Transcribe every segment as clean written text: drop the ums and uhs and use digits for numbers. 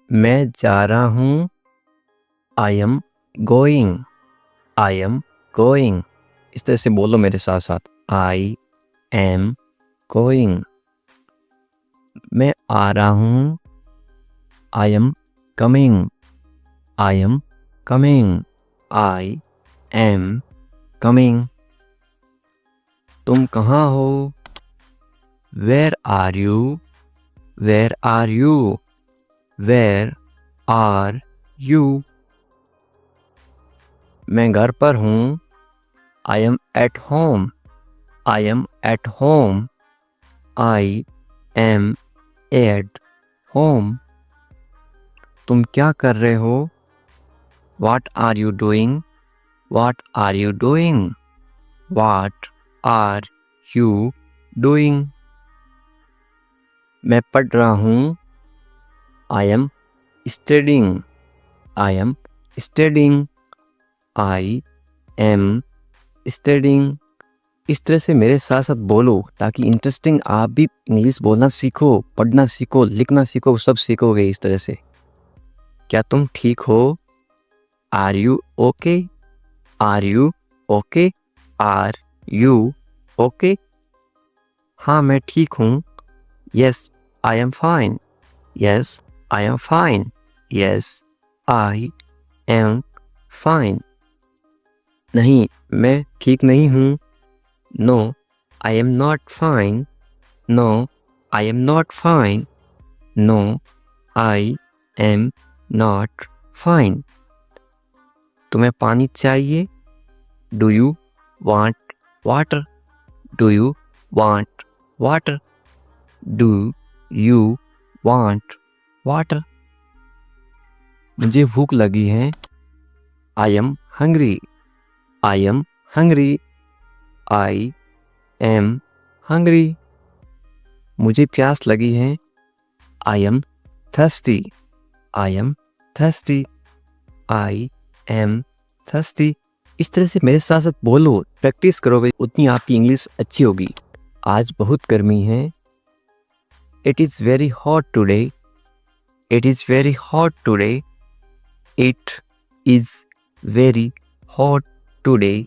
मैं जा रहा हूँ। I am going. I am going. इस तरह से बोलो मेरे साथ साथ। I am going. मैं आ रहा हूँ। I am coming. I am coming. I am coming. तुम कहाँ हो? Where are you? Where are you? Where are you? मैं घर पर हूँ। I am at home. I am at home. I am at home. तुम क्या कर रहे हो? What are you doing? What are you doing? What are you doing? मैं पढ़ रहा हूँ। I am studying. I am studying. I am studying. इस तरह से मेरे साथ साथ बोलो ताकि इंटरेस्टिंग आप भी इंग्लिश बोलना सीखो, पढ़ना सीखो, लिखना सीखो, सब सीखोगे इस तरह से। क्या तुम ठीक हो? Are you okay? Are you okay? Are you okay? हाँ मैं ठीक हूँ। Yes, I am fine. Yes, I am fine. Yes, I am fine. नहीं, मैं ठीक नहीं हूँ। No, I am not fine. No, I am not fine. No, I am not fine. तुम्हें पानी चाहिए? Do you want water? Do you want water? Do you want water? मुझे भूख लगी है। I am hungry. I am hungry. I am hungry. मुझे प्यास लगी है। I am thirsty. I am thirsty. I am thirsty. इस तरह से मेरे साथ साथ बोलो, प्रैक्टिस करोगे उतनी आपकी इंग्लिश अच्छी होगी। आज बहुत गर्मी है। It is very hot today. It is very hot today. It is very hot today.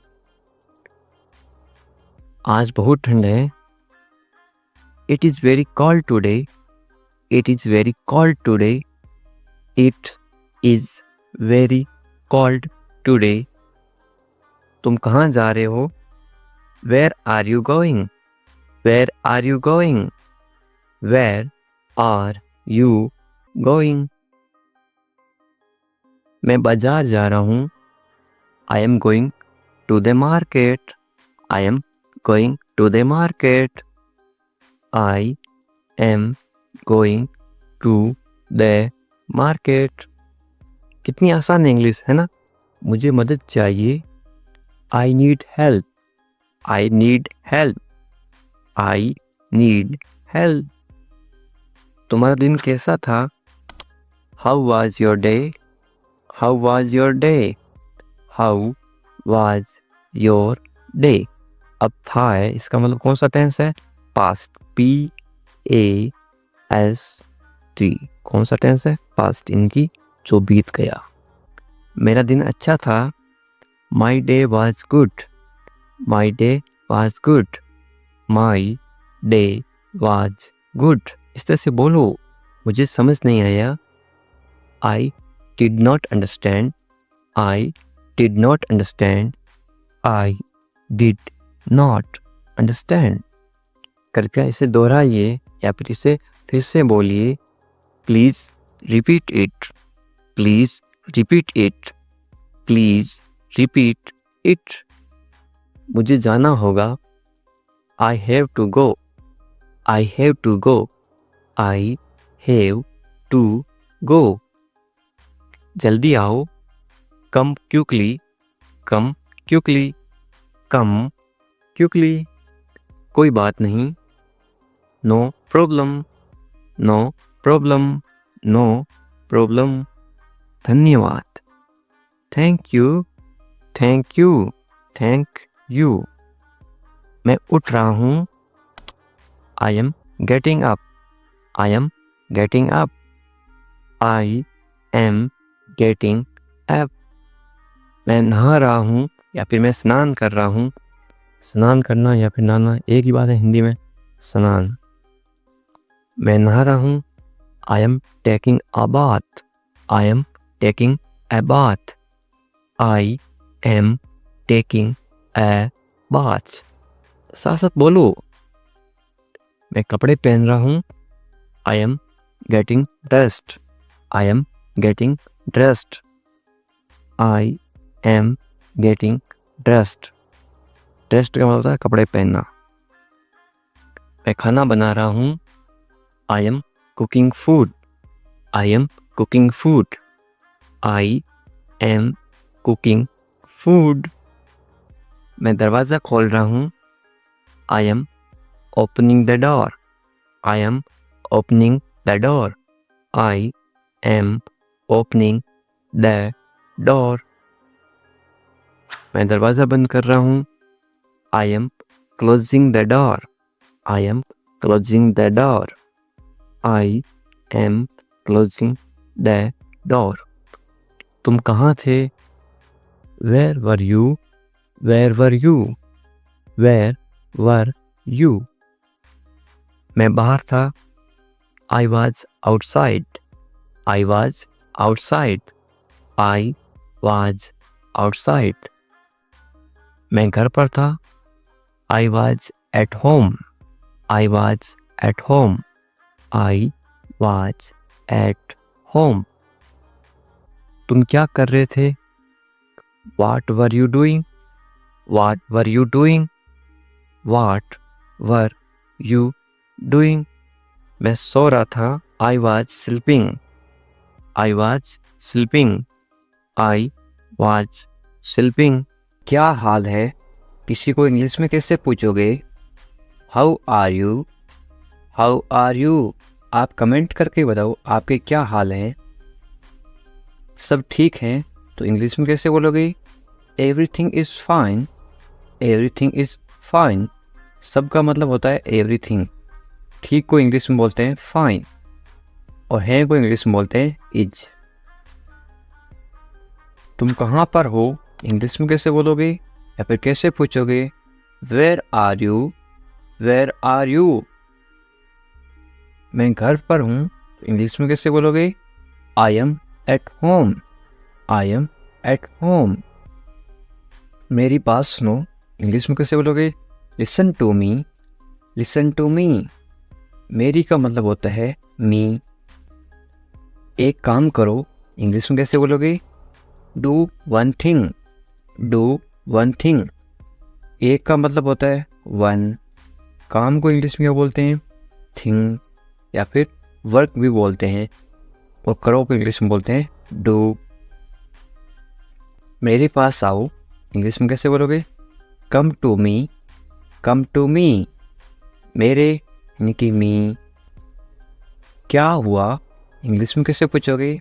आज बहुत ठंड है। It is very cold today. It is very cold today. It is very cold today. तुम कहाँ जा रहे हो? Where are you going? Where are you going? Where are you going? मैं बाजार जा रहा हूँ। I am going to the market. I am going to the market. I am going to the market. कितनी आसान इंग्लिश है ना? मुझे मदद चाहिए। I need help. I need help. I need help. तुम्हारा दिन कैसा था? How was your day? How was your day? How was your day? अब था है, इसका मतलब कौन सा टेंस है? Past. P A S T। कौन सा टेंस है? पास्ट, इनकी जो बीत गया। मेरा दिन अच्छा था। My day was good. My day was good. My day was good. इस तरह से बोलो। मुझे समझ नहीं आया। I did not understand. I did not understand. I did not understand. कृपया इसे दोहराइए या फिर इसे फिर से बोलिए। Please repeat it. Please repeat it. Please repeat it. मुझे जाना होगा। I have to go. I have to go. I have to go. जल्दी आओ। Come quickly. Come quickly. Come quickly. कोई बात नहीं। No problem. No problem. No problem. धन्यवाद। Thank you. Thank you. Thank you. मैं उठ रहा हूँ। I am getting up. I am getting up. I am getting up. मैं नहा रहा हूँ या फिर मैं स्नान कर रहा हूँ। स्नान करना या फिर नहाना एक ही बात है हिंदी में, स्नान। मैं नहा रहा हूँ। I am taking a bath. I am taking a bath. I am taking a bath. साथ साथ बोलो। मैं कपड़े पहन रहा हूँ। I am getting dressed. I am getting dressed. I am getting dressed. Dressed का मतलब होता है कपड़े पहनना। मैं खाना बना रहा हूँ। I am cooking food. I am cooking food. I am cooking food. मैं दरवाज़ा खोल रहा हूँ। I am opening the door. I am opening the door. I am opening the door. मैं दरवाज़ा बंद कर रहा हूँ। I am closing the door. I am closing the door. I am closing the door. तुम कहाँ थे? Where were you? Where were you? Where were you? मैं बाहर था। I was outside. I was outside. I was outside. मैं घर पर था। I was at home. I was at home. I was at home. तुम क्या कर रहे थे? What were you doing? What were you doing? What were you doing? मैं सो रहा था। I was sleeping. I was sleeping. I was sleeping. क्या हाल है? किसी को इंग्लिश में कैसे पूछोगे? How are you? How are you? आप कमेंट करके बताओ आपके क्या हाल हैं। सब ठीक हैं तो इंग्लिश में कैसे बोलोगे? Everything is fine. Everything is fine. सब का मतलब होता है एवरीथिंग। ठीक को इंग्लिश में बोलते हैं फाइन और है को इंग्लिश में बोलते हैं इज। तुम कहाँ पर हो? इंग्लिश में कैसे बोलोगे या फिर कैसे पूछोगे? Where are you? Where are you? मैं घर पर हूँ, इंग्लिश में कैसे बोलोगे? I am at home. I am at home. मेरी बात सुनो, इंग्लिश में कैसे बोलोगे? Listen to me. Listen to me. मेरी का मतलब होता है मी। एक काम करो, इंग्लिश में कैसे बोलोगे? Do one thing. Do one thing. एक का मतलब होता है वन। काम को इंग्लिश में क्या बोलते हैं? थिंग या फिर वर्क भी बोलते हैं। और करो को इंग्लिश में बोलते हैं डू। मेरे पास आओ, इंग्लिश में कैसे बोलोगे? Come to me. Come to me. मेरे यानी कि मी। क्या हुआ? इंग्लिश में कैसे पूछोगे?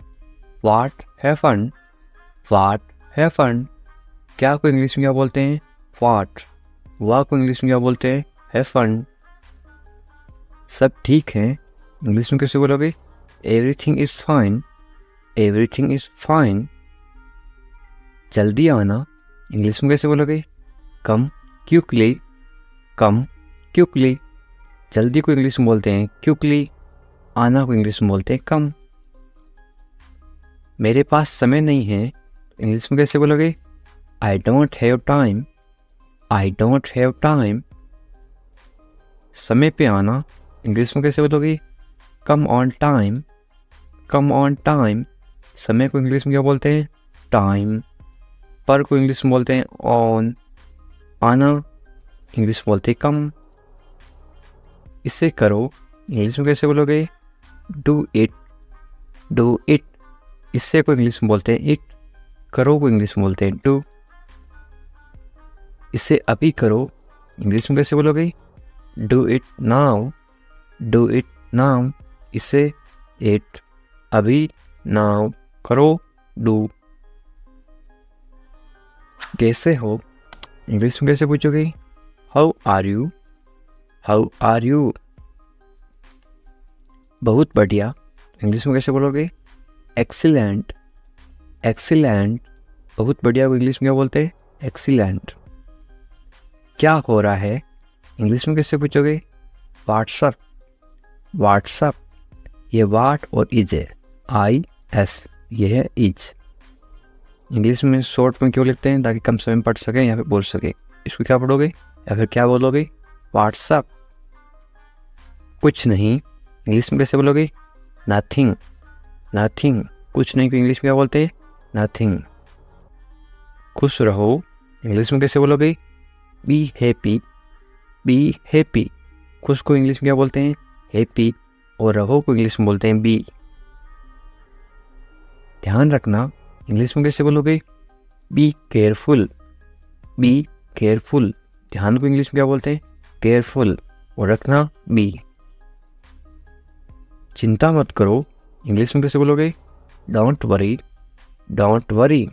What happened. What happened. क्या को इंग्लिश में क्या बोलते हैं? व्हाट। हुआ को इंग्लिश में क्या बोलते हैं? हैपेंड। सब ठीक है, इंग्लिश में कैसे बोलोगे? Everything is fine. Everything is fine. जल्दी आना, इंग्लिश में कैसे बोलोगे? कम क्विकली। कम क्विकली। जल्दी को इंग्लिश में बोलते हैं क्विकली। आना को इंग्लिश में बोलते हैं कम। मेरे पास समय नहीं है, इंग्लिश में कैसे बोलोगे? I don't have time. I don't have time. समय पे आना, इंग्लिश में कैसे बोलोगे? Come on time. Come on time. समय को इंग्लिश में क्या बोलते हैं? टाइम। पर को इंग्लिश में बोलते हैं ऑन। आना इंग्लिश में बोलते हैं कम। इसे करो, इंग्लिश में कैसे बोलोगे? Do it. Do it. इससे को इंग्लिश में बोलते हैं इट। करो को इंग्लिश में बोलते हैं डू। इसे अभी करो, इंग्लिश में कैसे बोलोगे? Do it now. Do it now. इसे इट। अभी नाउ। करो डू। कैसे हो? इंग्लिश में कैसे पूछोगे? How are you? How are you? बहुत बढ़िया, इंग्लिश में कैसे बोलोगे? एक्सीलेंट, एक्सीलेंट, बहुत बढ़िया को इंग्लिश में क्या बोलते हैं? एक्सीलेंट। क्या हो रहा है इंग्लिश में कैसे पूछोगे? What's up, what's up. ये वाट और इज है, IS, ये है इज। इंग्लिश में शॉर्ट में क्यों लिखते हैं? ताकि कम समय में पढ़ सकें या फिर बोल सकें। इसको क्या पढ़ोगे या फिर क्या बोलोगे? व्हाट्सअप। कुछ नहीं इंग्लिश में कैसे बोलोगे? Nothing, nothing. कुछ नहीं को इंग्लिश में क्या बोलते हैं? नथिंग। खुश रहो इंग्लिश में कैसे बोलोगे? Be happy, be happy. खुश को इंग्लिश में क्या बोलते हैं? हैप्पी। और रहो को इंग्लिश में बोलते हैं बी। ध्यान रखना इंग्लिश में कैसे बोलोगे? Be careful, be careful. ध्यान को इंग्लिश में क्या बोलते हैं? केयरफुल। और रखना बी। चिंता मत करो इंग्लिश में कैसे बोलोगे? Don't worry, don't worry.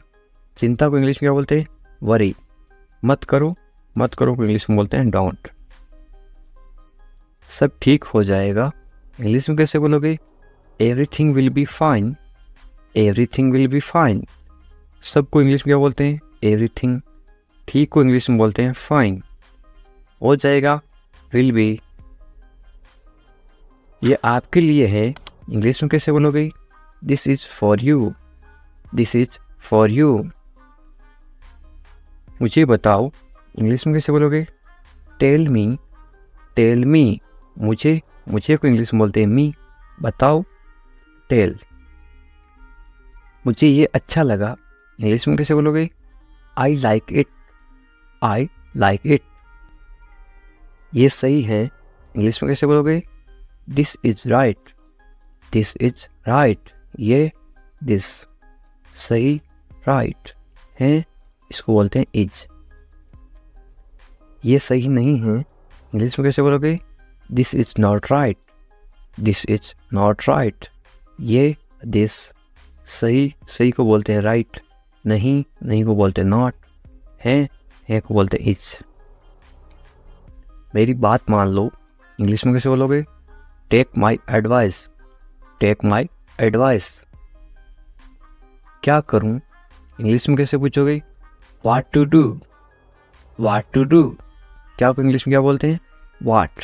चिंता को इंग्लिश में क्या बोलते हैं? वरी। मत करो, मत करो को इंग्लिश में बोलते हैं डोंट। सब ठीक हो जाएगा इंग्लिश में कैसे बोलोगे? Everything will be fine, everything will be fine. सबको इंग्लिश में क्या बोलते हैं? एवरीथिंग। ठीक को इंग्लिश में बोलते हैं फाइन। हो जाएगा विल बी। ये आपके लिए है इंग्लिश में कैसे बोलोगे? This is for you, this is for you. मुझे बताओ इंग्लिश में कैसे बोलोगे? Tell me, tell me. मुझे, मुझे को इंग्लिश में बोलते हैं मी। बताओ, टेल। मुझे ये अच्छा लगा इंग्लिश में कैसे बोलोगे? I like it, I like it. ये सही है इंग्लिश में कैसे बोलोगे? This is right, this is right. ये दिस सही राइट है, इसको बोलते हैं इज। ये सही नहीं है इंग्लिश में कैसे बोलोगे? This is not right, this is not right. ये दिस सही, सही को बोलते हैं राइट। नहीं, नहीं को बोलते हैं नॉट। है को बोलते हैं इज। मेरी बात मान लो इंग्लिश में कैसे बोलोगे? Take my advice, take my advice. क्या करूं इंग्लिश में कैसे पूछोगे? What to do, what to do. क्या को इंग्लिश में क्या बोलते हैं? व्हाट।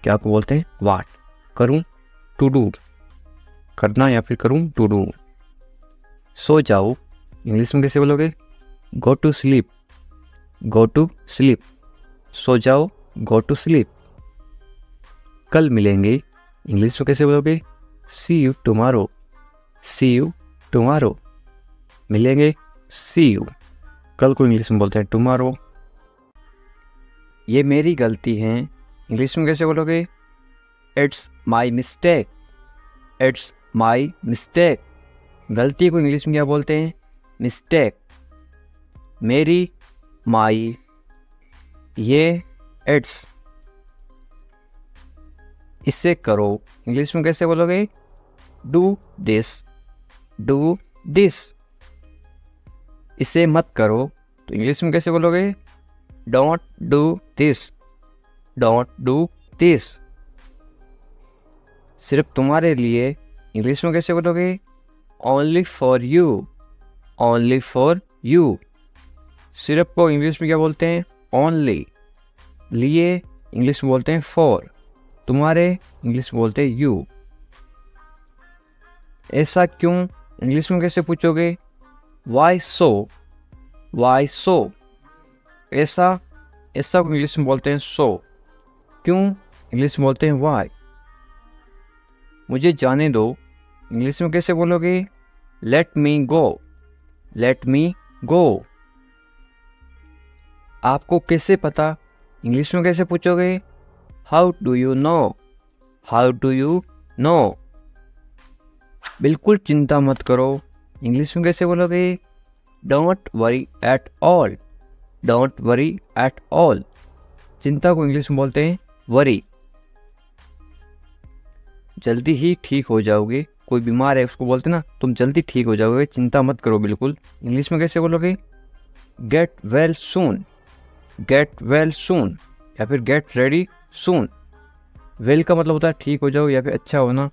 क्या को बोलते हैं? व्हाट। करूं, टू डू, करना या फिर करूं, टू डू। सो जाओ इंग्लिश में कैसे बोलोगे? Go to sleep, go to sleep. सो जाओ, गो टू स्लीप। कल मिलेंगे इंग्लिश में कैसे बोलोगे? See you tomorrow, see you tomorrow. मिलेंगे, सी यू। कल को इंग्लिश में बोलते हैं टुमारो। ये मेरी गलती है इंग्लिश में कैसे बोलोगे? It's my mistake, it's my mistake. गलती को इंग्लिश में क्या बोलते हैं? मिस्टेक। मेरी, माई। ये इट्स। इसे करो इंग्लिश में कैसे बोलोगे? Do this, do this. इसे मत करो तो इंग्लिश में कैसे बोलोगे? Don't do this, don't do this. सिर्फ तुम्हारे लिए इंग्लिश में कैसे बोलोगे? Only for you, only for you. सिर्फ को इंग्लिश में क्या बोलते हैं? ओनली। लिए इंग्लिश में बोलते हैं फॉर। तुम्हारे इंग्लिश में बोलते हैं यू। ऐसा क्यों इंग्लिश में कैसे पूछोगे? वाई सो, वाई सो। ऐसा, ऐसा को इंग्लिश में बोलते हैं सो। क्यों इंग्लिश में बोलते हैं वाई। मुझे जाने दो इंग्लिश में कैसे बोलोगे? लेट मी गो, लेट मी गो। आपको कैसे पता इंग्लिश में कैसे पूछोगे? How do you no, how do you no. बिल्कुल चिंता मत करो इंग्लिश में कैसे बोलोगे? Don't worry at all, don't worry at all. चिंता को इंग्लिश में बोलते हैं वरी। जल्दी ही ठीक हो जाओगे। कोई बीमार है उसको बोलते ना तुम जल्दी ठीक हो जाओगे, चिंता मत करो बिल्कुल। इंग्लिश में कैसे बोलोगे? Get well soon, get well soon या फिर गेट रेडी सून। वेल का मतलब होता है ठीक हो जाओ या फिर अच्छा होना।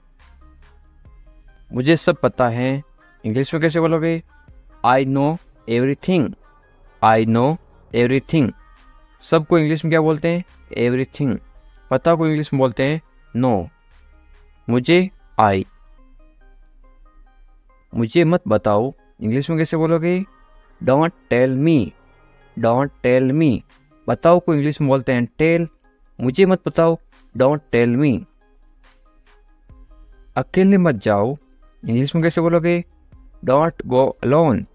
मुझे सब पता है इंग्लिश में कैसे बोलोगे? I know everything, I know everything. सबको इंग्लिश में क्या बोलते हैं? एवरीथिंग। पता को इंग्लिश में बोलते हैं नो। मुझे आई। मुझे मत बताओ, इंग्लिश में कैसे बोलोगे? Don't tell me, don't tell me. बताओ को इंग्लिश में बोलते हैं टेल। मुझे मत बताओ, डोंट टेल मी। अकेले मत जाओ, इंग्लिश में कैसे बोलोगे? Don't go alone,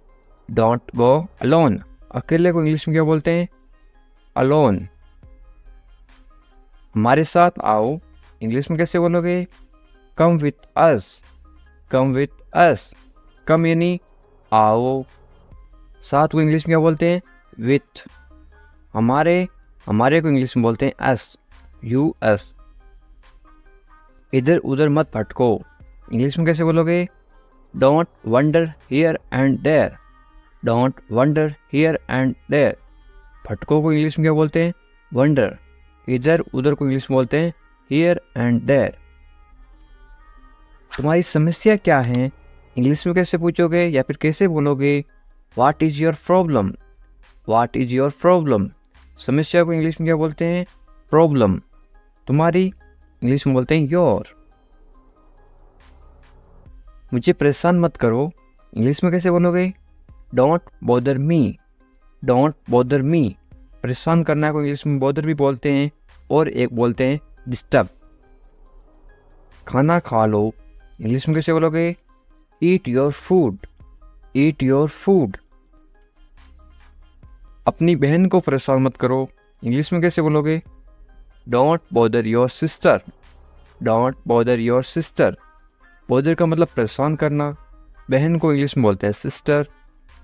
don't go alone. अकेले को इंग्लिश में क्या बोलते हैं? अलोन। हमारे साथ आओ, इंग्लिश में कैसे बोलोगे? Come with us, come with us. कम यानी आओ, साथ को इंग्लिश में क्या बोलते हैं? विथ। हमारे को इंग्लिश में बोलते हैं अस, यू अस। इधर उधर मत भटको, इंग्लिश में कैसे बोलोगे? Don't wander here and there, don't wander here and there. भटको को इंग्लिश में क्या बोलते हैं? वंडर। इधर उधर को इंग्लिश में बोलते हैं हियर एंड देयर। तुम्हारी समस्या क्या है, इंग्लिश में कैसे पूछोगे या फिर कैसे बोलोगे? What is your problem, what is your problem. समस्या को इंग्लिश में क्या बोलते हैं? प्रॉब्लम। तुम्हारी इंग्लिश में बोलते हैं योर। मुझे परेशान मत करो, इंग्लिश में कैसे बोलोगे? Don't bother me, don't bother me. परेशान करना को इंग्लिश में बॉदर भी बोलते हैं और एक बोलते हैं डिस्टर्ब। खाना खा लो, इंग्लिश में कैसे बोलोगे? Eat your food, eat your food. अपनी बहन को परेशान मत करो, इंग्लिश में कैसे बोलोगे? Don't bother your sister, don't bother your sister. Bother का मतलब परेशान करना। बहन को इंग्लिश में बोलते हैं sister,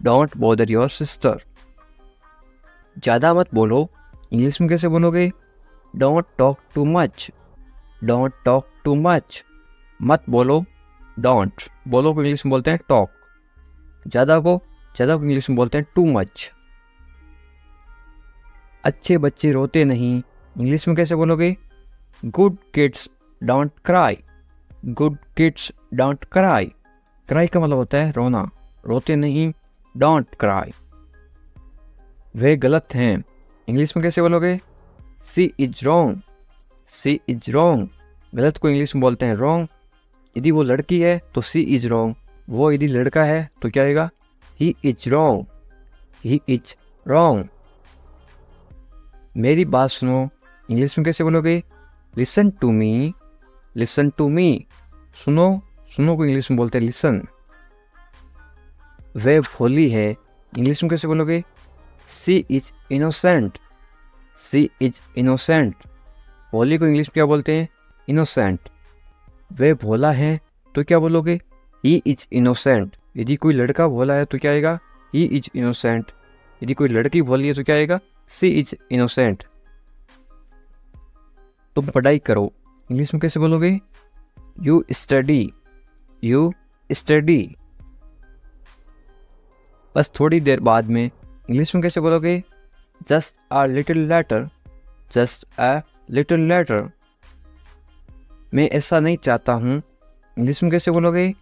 don't bother your sister. ज़्यादा मत बोलो, इंग्लिश में कैसे बोलोगे? Don't talk too much, don't talk too much. मत बोलो, डोंट। बोलो को इंग्लिश में बोलते हैं टॉक। ज़्यादा को इंग्लिश में बोलते हैं टू मच। अच्छे बच्चे रोते नहीं, इंग्लिश में कैसे बोलोगे? Good kids don't cry, good kids don't cry. Cry का मतलब होता है रोना, रोते नहीं, डोंट क्राई। वे गलत हैं, इंग्लिश में कैसे बोलोगे? She is wrong, she is wrong. गलत को इंग्लिश में बोलते हैं रॉन्ग। यदि वो लड़की है तो सी इज रॉन्ग, वो यदि लड़का है तो क्या आएगा? He is wrong, he is wrong. मेरी बात सुनो, इंग्लिश में कैसे बोलोगे? Listen to me, listen to me. सुनो, सुनो को इंग्लिश में बोलते हैं लिसन। वे भोली है, इंग्लिश में कैसे बोलोगे? She is innocent, she is innocent. भोली को इंग्लिश में क्या बोलते हैं? इनोसेंट। वे भोला है तो क्या बोलोगे? He is innocent. यदि कोई लड़का भोला है तो क्या आएगा? He is innocent. यदि कोई लड़की भोली है तो क्या आएगा? सी इज इनोसेंट। तुम पढ़ाई करो, इंग्लिश में कैसे बोलोगे? You study, you study. बस थोड़ी देर बाद में, इंग्लिश में कैसे बोलोगे? Just a little letter, just a little letter. मैं ऐसा नहीं चाहता हूँ, इंग्लिश में कैसे बोलोगे?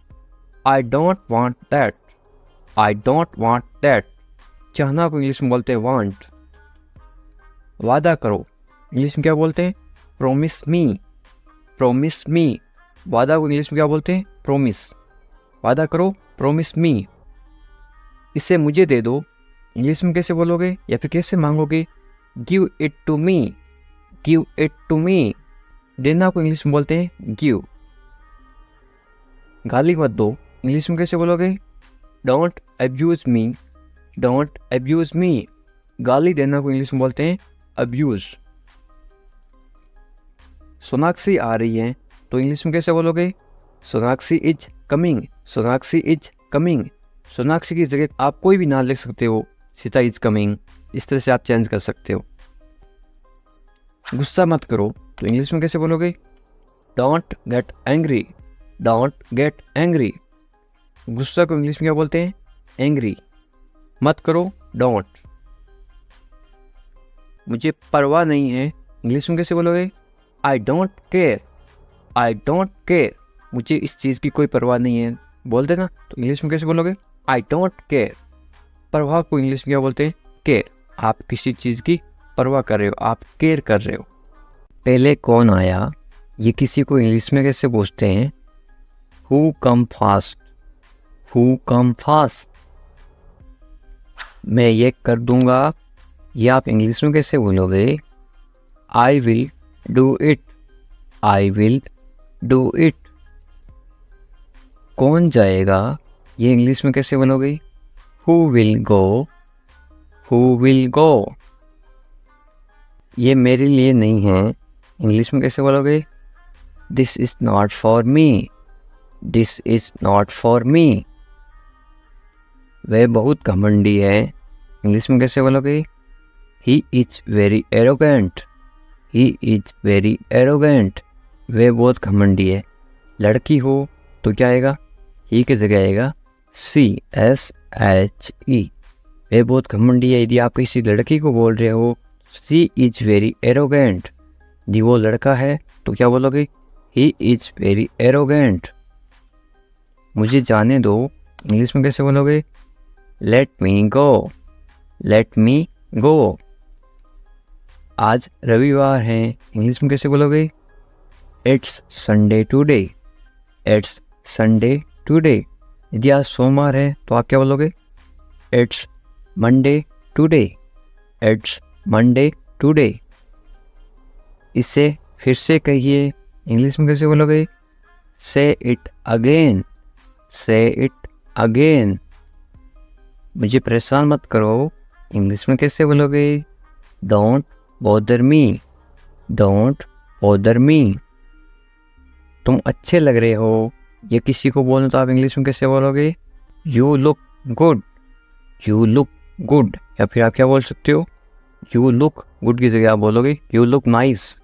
I don't want that, I don't want that. चाहना को इंग्लिश में बोलते हैं वांट। वादा करो, इंग्लिश में क्या बोलते हैं? प्रोमिस मी, प्रोमिस मी। वादा को इंग्लिश में क्या बोलते हैं? प्रोमिस। वादा करो, प्रोमिस मी। इसे मुझे दे दो, इंग्लिश में कैसे बोलोगे या फिर कैसे मांगोगे? Give it to me, give it to me. देना को इंग्लिश में बोलते हैं गिव। गाली मत दो, इंग्लिश में कैसे बोलोगे? Don't abuse me, don't abuse me. गाली देना को इंग्लिश में बोलते हैं अब्यूज। सोनाक्षी आ रही है तो इंग्लिश में कैसे बोलोगे? Sonakshi is coming, Sonakshi is coming. Sonakshi की जगह आप कोई भी नाम लिख सकते हो, सीता इज कमिंग, इस तरह से आप चेंज कर सकते हो। गुस्सा मत करो तो इंग्लिश में कैसे बोलोगे? Don't get angry, don't get angry. गुस्सा को इंग्लिश में क्या बोलते हैं? एंग्री। मत करो, डोंट। मुझे परवाह नहीं है, इंग्लिश में कैसे बोलोगे? I don't care, I don't care. मुझे इस चीज़ की कोई परवाह नहीं है, बोलते ना, तो इंग्लिश में कैसे बोलोगे? I don't care. परवाह को इंग्लिश में क्या बोलते हैं? केयर। आप किसी चीज़ की परवाह कर रहे हो, आप केयर कर रहे हो। पहले कौन आया, ये किसी को इंग्लिश में कैसे पूछते हैं? Who come fast, who come fast. मैं ये कर दूंगा, ये आप इंग्लिश में कैसे बोलोगे? I will do it, I will do it. कौन जाएगा, ये इंग्लिश में कैसे बोलोगे? Who will go, who will go. ये मेरे लिए नहीं है, इंग्लिश में कैसे बोलोगे? This is not for me, this is not for me. वह बहुत घमंडी है, इंग्लिश में कैसे बोलोगे? He is very arrogant, he is very arrogant. वह बहुत घमंडी है। लड़की हो तो क्या आएगा? ही की जगह आएगा CSHE। वह बहुत घमंडी है। यदि आप किसी लड़की को बोल रहे हो शी इज वेरी एरोगेंट, यदि वो लड़का है तो क्या बोलोगे? He is very arrogant. मुझे जाने दो, इंग्लिश में कैसे बोलोगे? लेट मी गो, लेट मी गो। आज रविवार है, इंग्लिश में कैसे बोलोगे? It's Sunday today, it's Sunday today. यदि आज सोमवार है तो आप क्या बोलोगे? It's Monday today, it's Monday today. इसे फिर से कहिए, इंग्लिश में कैसे बोलोगे? से इट अगेन, से इट अगेन। मुझे परेशान मत करो, इंग्लिश में कैसे बोलोगे? Don't bother me, don't bother me. तुम अच्छे लग रहे हो, ये किसी को बोलना तो आप इंग्लिश में कैसे बोलोगे? You look good, you look good. या फिर आप क्या बोल सकते हो? यू लुक गुड की जगह आप बोलोगे यू लुक नाइस।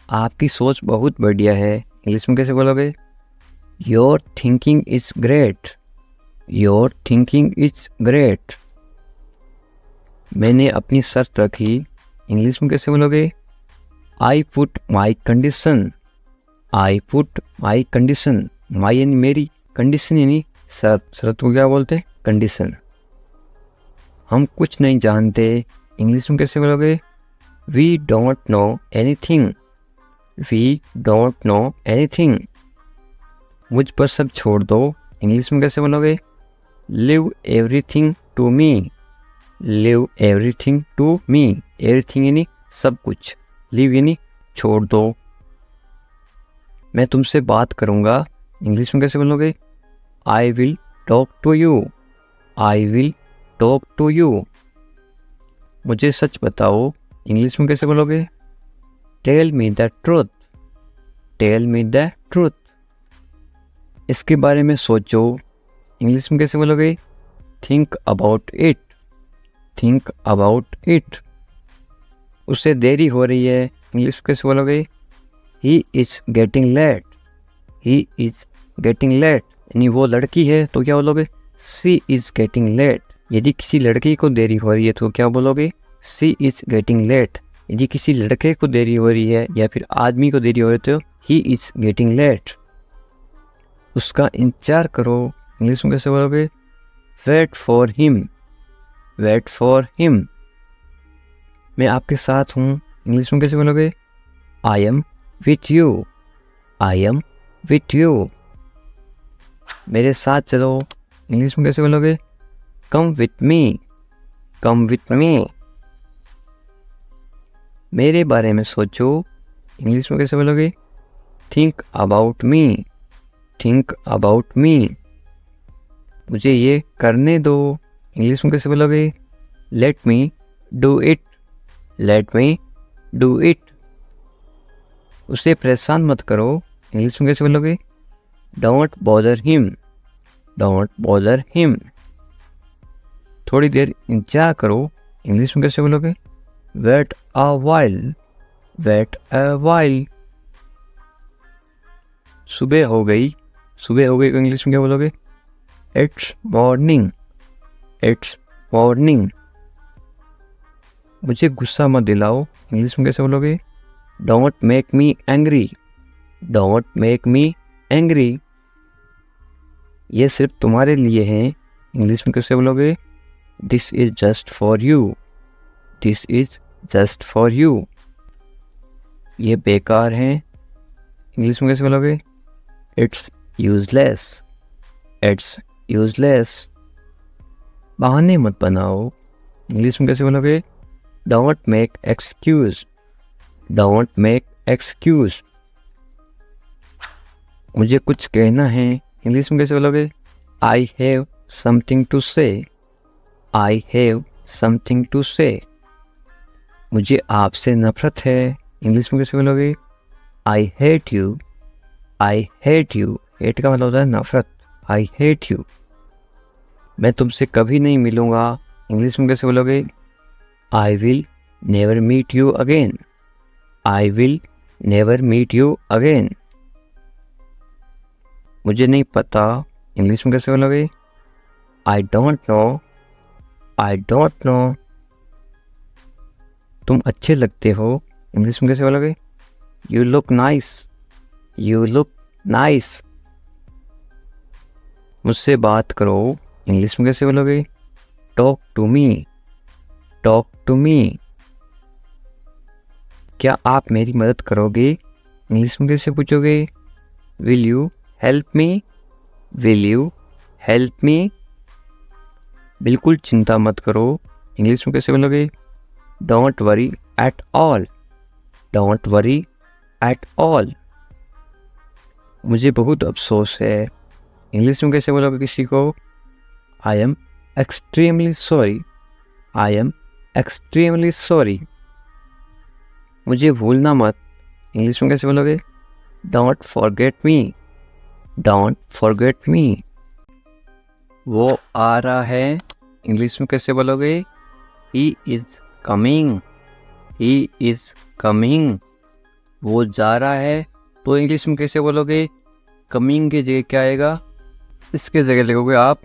आपकी सोच बहुत बढ़िया है, इंग्लिश में कैसे बोलोगे? Your thinking is great, your thinking is great. मैंने अपनी शर्त रखी, इंग्लिश में कैसे बोलोगे? I put my condition, I put my condition. My यानी मेरी, कंडीशन यानी शर्त। शर्त को क्या बोलते हैं? कंडीशन। हम कुछ नहीं जानते, इंग्लिश में कैसे बोलोगे? We don't know anything, we don't know anything. मुझ पर सब छोड़ दो, इंग्लिश में कैसे बोलोगे? Leave everything to me, leave everything to me. Everything यानी सब कुछ, लिव यानी छोड़ दो। मैं तुमसे बात करूँगा, इंग्लिश में कैसे बोलोगे? I will talk to you, I will talk to you. मुझे सच बताओ, इंग्लिश में कैसे बोलोगे? Tell me the truth, tell me the truth. इसके बारे में सोचो, इंग्लिश में कैसे बोलोगे? Think about it, think about it. उससे देरी हो रही है, इंग्लिश में कैसे बोलोगे? He is getting late, he is getting late. यानी वो लड़की है तो क्या बोलोगे? She is getting late. यदि किसी लड़की को देरी हो रही है तो क्या बोलोगे? She is getting late. यदि किसी लड़के को देरी हो रही है या फिर आदमी को देरी हो रही है तो ही इज गेटिंग लेट। उसका इंतजार करो, इंग्लिश में कैसे बोलोगे? Wait for him, wait for him. मैं आपके साथ हूँ, इंग्लिश में कैसे बोलोगे? I am with you, I am with you. मेरे साथ चलो, इंग्लिश में कैसे बोलोगे? Come with me, come with me. मेरे बारे में सोचो, इंग्लिश में कैसे बोलोगे? Think about me, think about me. मुझे ये करने दो, इंग्लिश में कैसे बोलोगे? Let me do it, let me do it. उसे परेशान मत करो, इंग्लिश में कैसे बोलोगे? Don't bother him, don't bother him. थोड़ी देर इंतजार करो, इंग्लिश में कैसे बोलोगे? Wait a while, wait a while. सुबह हो गई, सुबह हो गई को इंग्लिश में क्या बोलोगे? It's morning, it's morning. मुझे गुस्सा मत दिलाओ, इंग्लिश में कैसे बोलोगे? Don't make me angry, don't make me angry. ये सिर्फ तुम्हारे लिए है, इंग्लिश में कैसे बोलोगे? This is just for you, this is just for you. ये बेकार है, इंग्लिश में कैसे बोलोगे? It's useless, it's useless. बहाने मत बनाओ, इंग्लिश में कैसे बोलोगे? Don't make excuse, don't make excuse. मुझे कुछ कहना है, इंग्लिश में कैसे बोलोगे? आई हैव समथिंग टू से, आई हैव समथिंग टू से। मुझे आपसे नफरत है, इंग्लिश में कैसे बोलोगे? I hate you, I hate you. Hate का मतलब होता है नफरत, आई हेट यू। मैं तुमसे कभी नहीं मिलूँगा, इंग्लिश में कैसे बोलोगे? I will never meet you again, I will never meet you again. मुझे नहीं पता, इंग्लिश में कैसे बोलोगे? I don't know, I don't know. तुम अच्छे लगते हो, इंग्लिश में कैसे बोलोगे? You look nice, you look nice. मुझसे बात करो, इंग्लिश में कैसे बोलोगे? Talk to me, talk to me. क्या आप मेरी मदद करोगे, इंग्लिश में कैसे पूछोगे? Will you help me, will you help मी। बिल्कुल चिंता मत करो, इंग्लिश में कैसे बोलोगे? Don't worry at all, don't worry at all. मुझे बहुत अफसोस है, इंग्लिश में कैसे बोलोगे किसी को? I am extremely sorry, I am extremely sorry. मुझे भूलना मत, इंग्लिश में कैसे बोलोगे? Don't forget me, don't forget me. वो आ रहा है, इंग्लिश में कैसे बोलोगे? He is coming, he is coming. वो जा रहा है, तो इंग्लिश में कैसे बोलोगे? कमिंग की जगह क्या आएगा? इसके जगह लिखोगे आप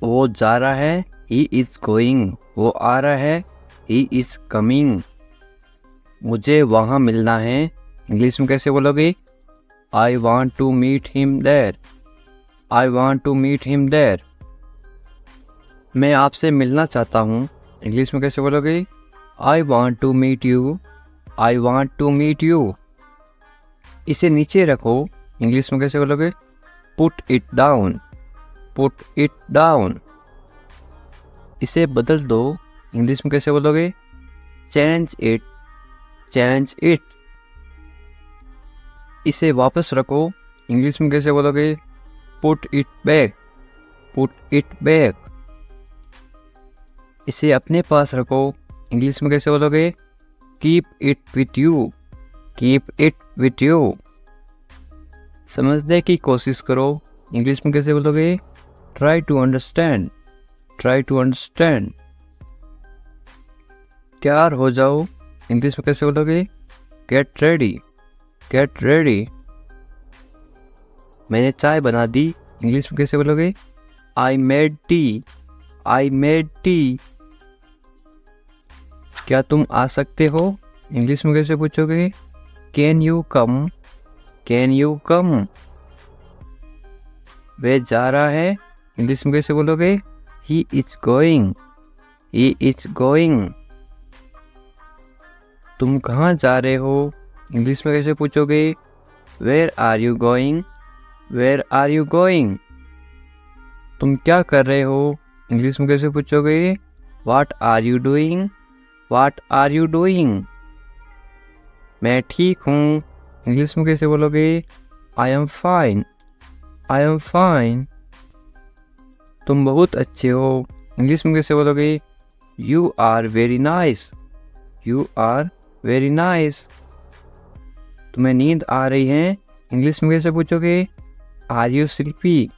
वो जा रहा है, ही इज गोइंग। वो आ रहा है, ही इज कमिंग। मुझे वहाँ मिलना है, इंग्लिश में कैसे बोलोगे? I want to meet him there, I want to meet him there. मैं आपसे मिलना चाहता हूँ, इंग्लिश में कैसे बोलोगे? I want to meet you, I want to meet you. इसे नीचे रखो, इंग्लिश में कैसे बोलोगे? Put it down, put it down. इसे बदल दो, इंग्लिश में कैसे बोलोगे? Change it, change it. इसे वापस रखो, इंग्लिश में कैसे बोलोगे? Put it back, put it back. इसे अपने पास रखो, इंग्लिश में कैसे बोलोगे? Keep it with you, keep it with you. समझने की कोशिश करो, इंग्लिश में कैसे बोलोगे? Try to understand, try to understand. तैयार हो जाओ, इंग्लिश में कैसे बोलोगे? Get ready, get ready. मैंने चाय बना दी, इंग्लिश में कैसे बोलोगे? I made tea, I made tea. क्या तुम आ सकते हो, इंग्लिश में कैसे पूछोगे? Can you come, can you come. वह जा रहा है, इंग्लिश में कैसे बोलोगे? He is going, he is going. तुम कहाँ जा रहे हो, इंग्लिश में कैसे पूछोगे? Where are you going, where are you going. तुम क्या कर रहे हो, इंग्लिश में कैसे पूछोगे? What are you doing, what are you doing. मैं ठीक हूँ, इंग्लिश में कैसे बोलोगे? I am fine, I am fine. तुम बहुत अच्छे हो, इंग्लिश में कैसे बोलोगे? You are very nice, you are very nice. तुम्हें नींद आ रही है, इंग्लिश में कैसे पूछोगे? Are you sleepy,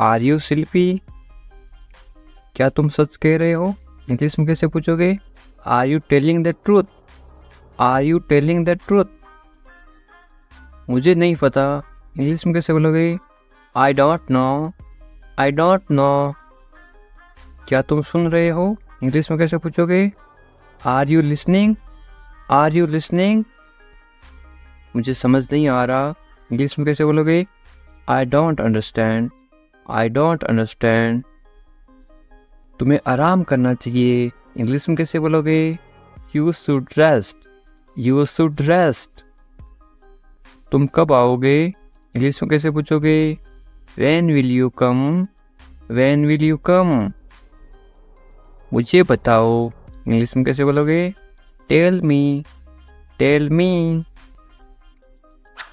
are you sleepy. क्या तुम सच कह रहे हो, इंग्लिश में कैसे पूछोगे? Are you telling the truth, are you telling the truth. मुझे नहीं पता, इंग्लिश में कैसे बोलोगे? I don't know, I don't know. क्या तुम सुन रहे हो, इंग्लिश में कैसे पूछोगे? Are you listening, are you listening. मुझे समझ नहीं आ रहा, इंग्लिश में कैसे बोलोगे? I don't understand, I don't understand. तुम्हें आराम करना चाहिए, इंग्लिश में कैसे बोलोगे? You should rest, you should rest. तुम कब आओगे? इंग्लिश में कैसे पूछोगे? When will you come, when will you come. मुझे बताओ, इंग्लिश में कैसे बोलोगे? Tell me, tell me.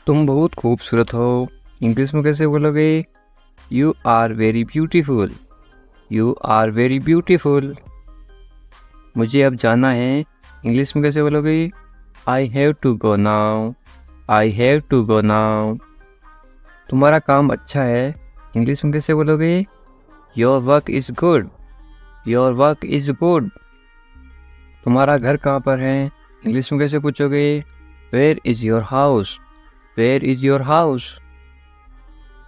तुम बहुत खूबसूरत हो, इंग्लिश में कैसे बोलोगे? You are very beautiful, you are very beautiful. मुझे अब जाना है, इंग्लिश में कैसे बोलोगे? I have to go now, I have to go now. तुम्हारा काम अच्छा है, इंग्लिश में कैसे बोलोगे? Your work is good, your work is good. तुम्हारा घर कहाँ पर है, इंग्लिश में कैसे पूछोगे? Where is your house, where is your house.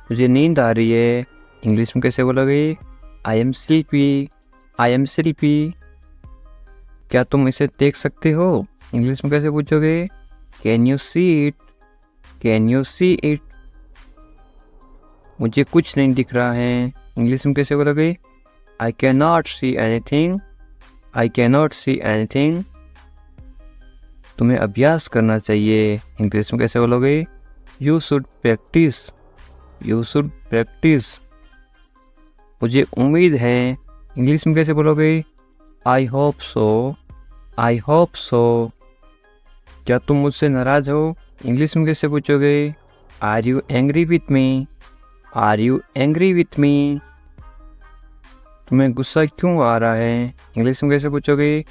मुझे नींद आ रही है, इंग्लिश में कैसे बोलोगे? I am sleepy, I am sleepy. क्या तुम इसे देख सकते हो, इंग्लिश में कैसे पूछोगे? Can you see it, can you see it. मुझे कुछ नहीं दिख रहा है, इंग्लिश में कैसे बोलोगे? I can not see anything, I can not any anything. तुम्हें अभ्यास करना चाहिए, इंग्लिश में कैसे बोलोगे? You should practise, you should practise. मुझे उम्मीद है, इंग्लिश में कैसे बोलोगे? I hope so, I hope so. क्या तुम मुझसे नाराज़ हो, इंग्लिश में कैसे पूछोगे? Are you angry with me, are you angry with me. तुम्हें गुस्सा क्यों आ रहा है, इंग्लिश में कैसे पूछोगे?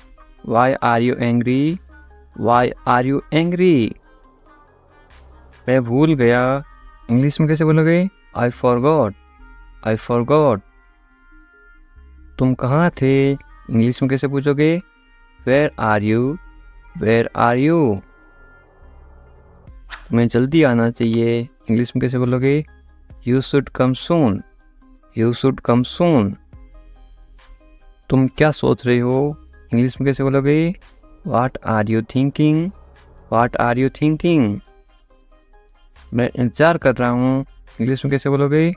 Why are you angry, why are you angry. मैं भूल गया, इंग्लिश में कैसे बोलोगे? I forgot, I forgot. तुम कहाँ थे, इंग्लिश में कैसे पूछोगे? Where are you, where are you. तुम्हें जल्दी आना चाहिए, इंग्लिश में कैसे बोलोगे? You should come soon, you should come soon. तुम क्या सोच रहे हो, इंग्लिश में कैसे बोलोगे? What are you thinking, what are you thinking. मैं इंतज़ार कर रहा हूँ, इंग्लिश में कैसे बोलोगे?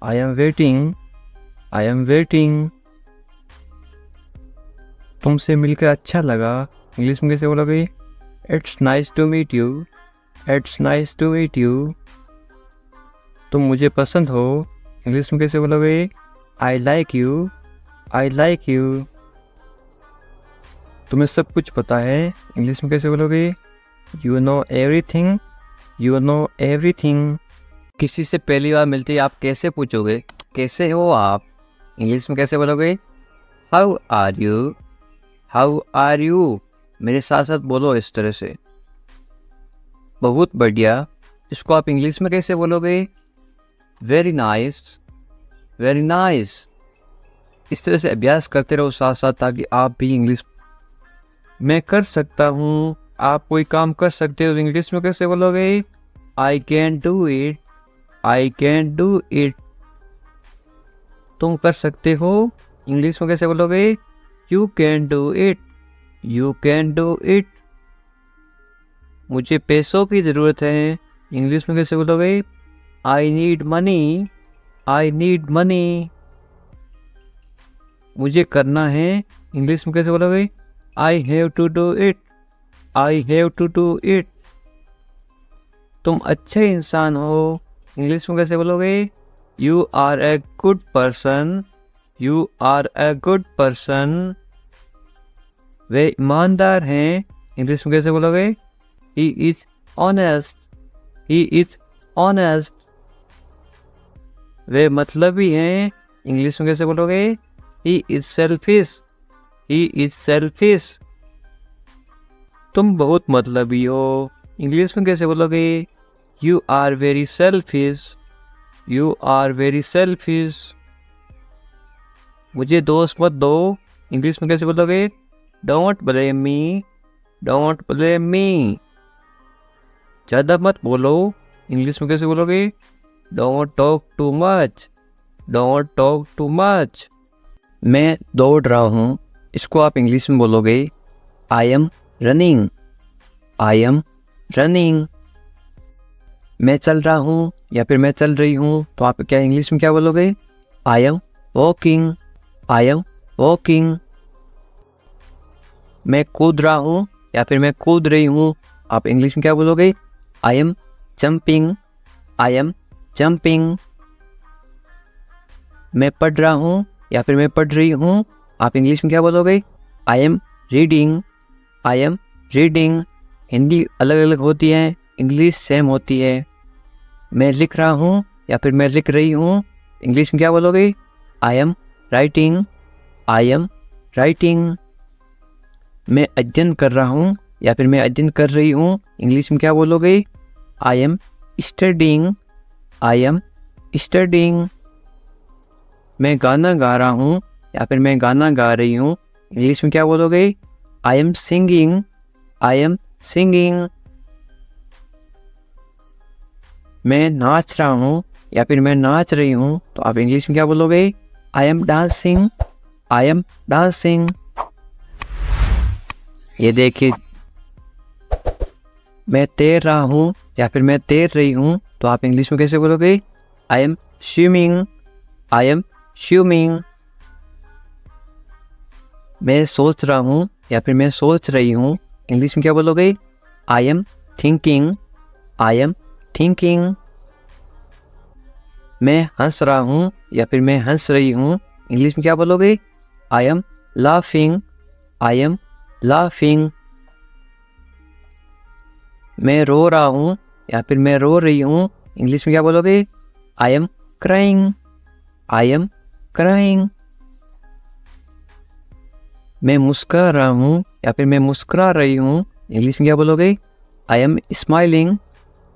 I am waiting, I am waiting. तुमसे मिलकर अच्छा लगा, इंग्लिश में कैसे बोलोगे? It's nice to meet you, it's nice to meet you. तुम मुझे पसंद हो, इंग्लिश में कैसे बोलोगे? I like you, I like you. तुम्हें सब कुछ पता है, इंग्लिश में कैसे बोलोगे? You know everything, you know everything. किसी से पहली बार मिलते ही आप कैसे पूछोगे? कैसे हो आप, इंग्लिश में कैसे बोलोगे? How are you, how are you. मेरे साथ साथ बोलो इस तरह से। बहुत बढ़िया। इसको आप इंग्लिश में कैसे बोलोगे? Very nice, very nice. इस तरह से अभ्यास करते रहो साथ साथ, ताकि आप भी इंग्लिश। मैं कर सकता हूँ, आप कोई काम कर सकते हो, इंग्लिश में कैसे बोलोगे? I can do it, I can do it. तुम कर सकते हो, इंग्लिश में कैसे बोलोगे? You can do it, you can do it. मुझे पैसों की ज़रूरत है, इंग्लिश में कैसे बोलोगे? I need money, I need money. मुझे करना है, इंग्लिश में कैसे बोलोगे? I have to do it, I have to do it. तुम अच्छे इंसान हो, इंग्लिश में कैसे बोलोगे? You are a good person, you are a good person. वे ईमानदार हैं, इंग्लिश में कैसे बोलोगे? He is honest, he is honest. वे मतलबी हैं, इंग्लिश में कैसे बोलोगे? He is selfish, he is selfish. तुम बहुत मतलबी हो, इंग्लिश में कैसे बोलोगे? You are very selfish, you are very selfish. मुझे दोस्त मत दो, इंग्लिश में कैसे बोलोगे? Don't blame me, don't blame me. ज़्यादा मत बोलो, इंग्लिश में कैसे बोलोगे? Don't talk too much, don't talk too much. मैं दौड़ रहा हूँ, इसको आप इंग्लिश में बोलोगे? I am running, I am running. मैं चल रहा हूँ या फिर मैं चल रही हूँ, तो आप क्या इंग्लिश में क्या बोलोगे? I am walking. I am walking. मैं कूद रहा हूँ या फिर मैं कूद रही हूँ, आप इंग्लिश में क्या बोलोगे? I am jumping. I am jumping. मैं पढ़ रहा हूँ या फिर मैं पढ़ रही हूँ, आप इंग्लिश में क्या बोलोगे? I am reading. I am reading. Hindi अलग अलग होती है, इंग्लिश सेम होती है। मैं लिख रहा हूँ या फिर मैं लिख रही हूँ, इंग्लिश में क्या बोलोगे? I am writing. I am writing. मैं अध्ययन कर रहा हूँ या फिर मैं अध्ययन कर रही हूँ, इंग्लिश में क्या बोलोगे? I am studying. I am studying. मैं गाना गा रहा हूँ या फिर मैं गाना गा रही हूँ, इंग्लिश में क्या बोलोगे? I am singing. I am singing. मैं नाच रहा हूँ या फिर मैं नाच रही हूँ, तो आप इंग्लिश में क्या बोलोगे? I am dancing. I am dancing. ये देखिए, मैं तैर रहा हूँ या फिर मैं तैर रही हूँ, तो आप इंग्लिश में कैसे बोलोगे? I am swimming. I am swimming. मैं सोच रहा हूँ या फिर मैं सोच रही हूँ, इंग्लिश में क्या बोलोगे? I am thinking. I am thinking. मैं हंस रहा हूँ या फिर मैं हंस रही हूँ, इंग्लिश में क्या बोलोगे? I am laughing. I am laughing. मैं रो रहा हूँ या फिर मैं रो रही हूँ, इंग्लिश में क्या बोलोगे? I am crying. I am crying. मैं मुस्कुरा रहा हूँ या फिर मैं मुस्कुरा रही हूँ, इंग्लिश में क्या बोलोगे? I am smiling.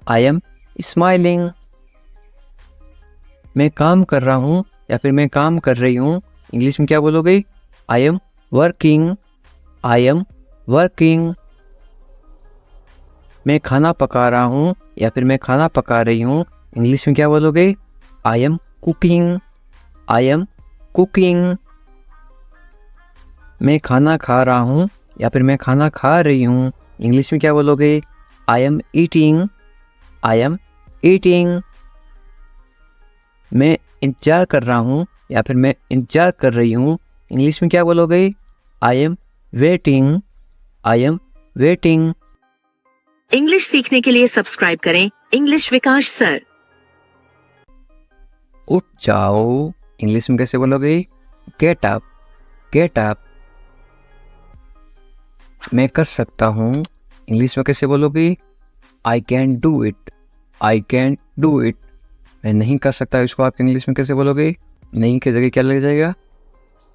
I am smiling. मैं काम कर रहा हूँ या फिर मैं काम कर रही हूँ, इंग्लिश में क्या बोलोगे? I am working. I am working. मैं खाना पका रहा हूँ या फिर मैं खाना पका रही हूँ, इंग्लिश में क्या बोलोगे? I am cooking. I am cooking. मैं खाना खा रहा हूँ या फिर मैं खाना खा रही हूँ, इंग्लिश में क्या बोलोगे? I am eating. I am eating. मैं इंतजार कर रहा हूँ या फिर मैं इंतजार कर रही हूँ, इंग्लिश में क्या बोलोगे? I am waiting. I am waiting. English सीखने के लिए सब्सक्राइब करें इंग्लिश विकास सर। उठ जाओ, इंग्लिश में कैसे बोलोगे? Get up. Get up. मैं कर सकता हूँ, इंग्लिश में कैसे बोलोगे? I can do it. I can do it. मैं नहीं कर सकता, इसको आप इंग्लिश में कैसे बोलोगे? नहीं की जगह क्या लग जाएगा?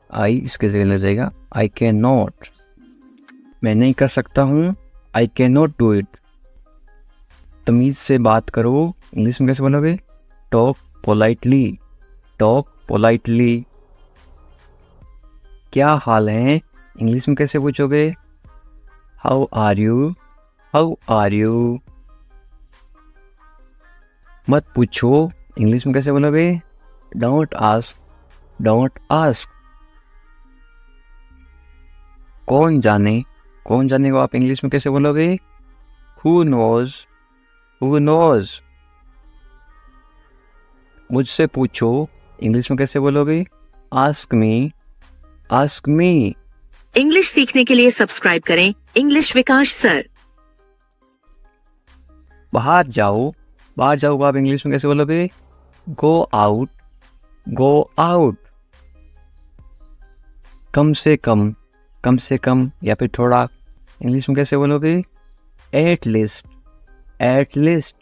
आई इसके जगह लग जाएगा आई कैन नॉट. मैं नहीं कर सकता हूँ, I can not do it. तमीज़ से बात करो, इंग्लिश में कैसे बोलोगे? Talk politely. Talk politely. क्या हाल है, इंग्लिश में कैसे पूछोगे? How are you. How are you. मत पूछो, इंग्लिश में कैसे बोलोगे? Don't ask. Don't ask. कौन जाने. कौन जाने को आप इंग्लिश में कैसे बोलोगे? Who knows. Who knows. मुझसे पूछो, इंग्लिश में कैसे बोलोगे? Ask me. Ask me. English सीखने के लिए सब्सक्राइब करें इंग्लिश विकास सर। बाहर जाओ. बाहर जाओ को आप इंग्लिश में कैसे बोलोगे? Go out. Go out. कम से कम. कम से कम या फिर थोड़ा, इंग्लिश में कैसे बोलोगे? At least. At least.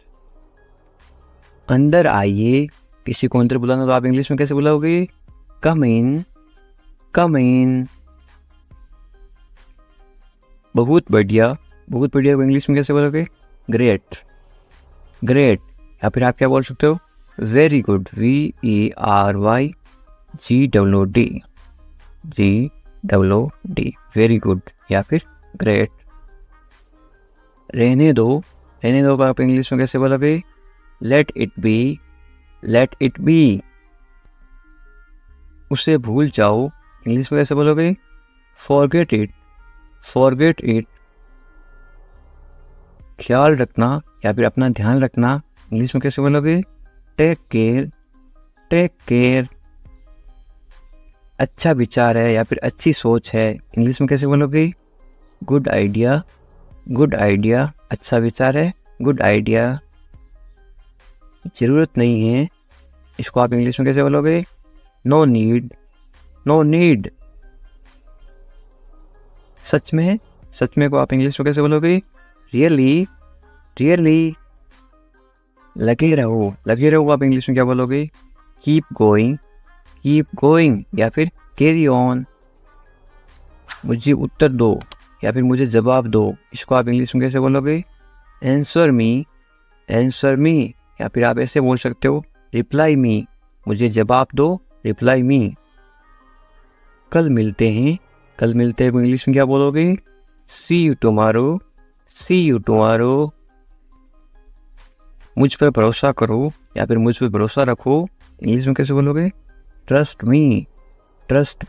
अंदर आइए, किसी को अंदर बुलाना तो आप इंग्लिश में कैसे बुलाओगे? कम इन. कम इन. बहुत बढ़िया. बहुत बढ़िया को इंग्लिश में कैसे बोलोगे? ग्रेट. ग्रेट. या फिर आप क्या बोल सकते हो? Very good. VERYGWD. GWD. Very good या फिर ग्रेट. रहने दो. रहने दो को आप इंग्लिश में कैसे बोलोगे? Let it be. Let it be. उसे भूल जाओ, इंग्लिश में कैसे बोलोगे? Forget it. Forget it. ख्याल रखना या फिर अपना ध्यान रखना, इंग्लिश में कैसे बोलोगे? Take care. Take care. अच्छा विचार है या फिर अच्छी सोच है, इंग्लिश में कैसे बोलोगे? Good idea, good idea. अच्छा विचार है, गुड आइडिया। ज़रूरत नहीं है, इसको आप इंग्लिश में कैसे बोलोगे? No need, no need. सच में, सच में को आप इंग्लिश में कैसे बोलोगे? Really, really. लगे रहो, लगे रहो आप इंग्लिश में क्या बोलोगे? कीप गोइंग या फिर कैरी ऑन। मुझे उत्तर दो या फिर मुझे जवाब दो, इसको आप इंग्लिश में कैसे बोलोगे? आंसर मी या फिर आप ऐसे बोल सकते हो रिप्लाई मी, मुझे जवाब दो, रिप्लाई मी। कल मिलते हैं को इंग्लिश में क्या बोलोगे? See you tomorrow, see you tomorrow. मुझ पर भरोसा करो या फिर मुझ पर भरोसा रखो, इंग्लिश में कैसे बोलोगे? ट्रस्ट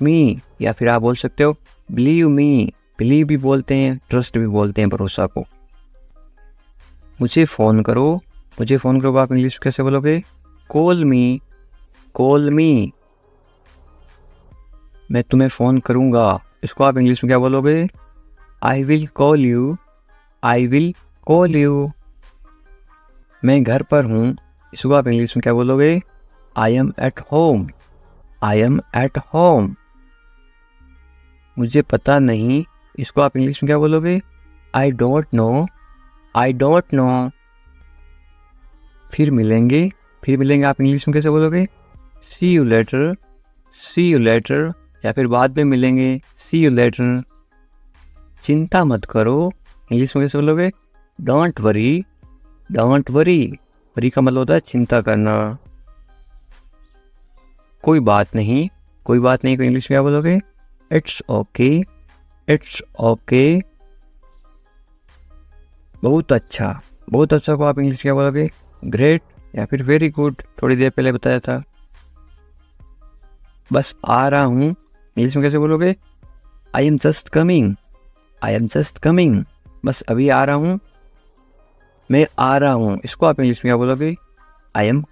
मी या फिर आप बोल सकते हो बिलीव मी। बिलीव भी बोलते हैं, ट्रस्ट भी बोलते हैं भरोसा को। मुझे फ़ोन करो आप इंग्लिश में कैसे बोलोगे? कॉल मी। मैं तुम्हें फ़ोन करूँगा, इसको आप इंग्लिश में क्या बोलोगे? I will call you. मैं घर पर हूँ, इसको आप इंग्लिश में क्या बोलोगे? I am at home. मुझे पता नहीं, इसको आप इंग्लिश में क्या बोलोगे? I don't no. फिर मिलेंगे आप इंग्लिश में कैसे बोलोगे? सी यू लेटर या फिर बाद में मिलेंगे, सी यू लेटर। चिंता मत करो, इंग्लिश में कैसे बोलोगे? Don't worry. वरी का मतलब होता है चिंता करना। कोई बात नहीं को इंग्लिश में क्या बोलोगे? It's okay. बहुत अच्छा को आप इंग्लिश में क्या बोलोगे? ग्रेट या फिर वेरी गुड, थोड़ी देर पहले बताया था। बस आ रहा हूँ, इंग्लिश में कैसे बोलोगे? I am just coming. बस अभी आ रहा हूँ, मैं आ रहा हूँ, इसको आप इंग्लिश में क्या बोलोगे? I am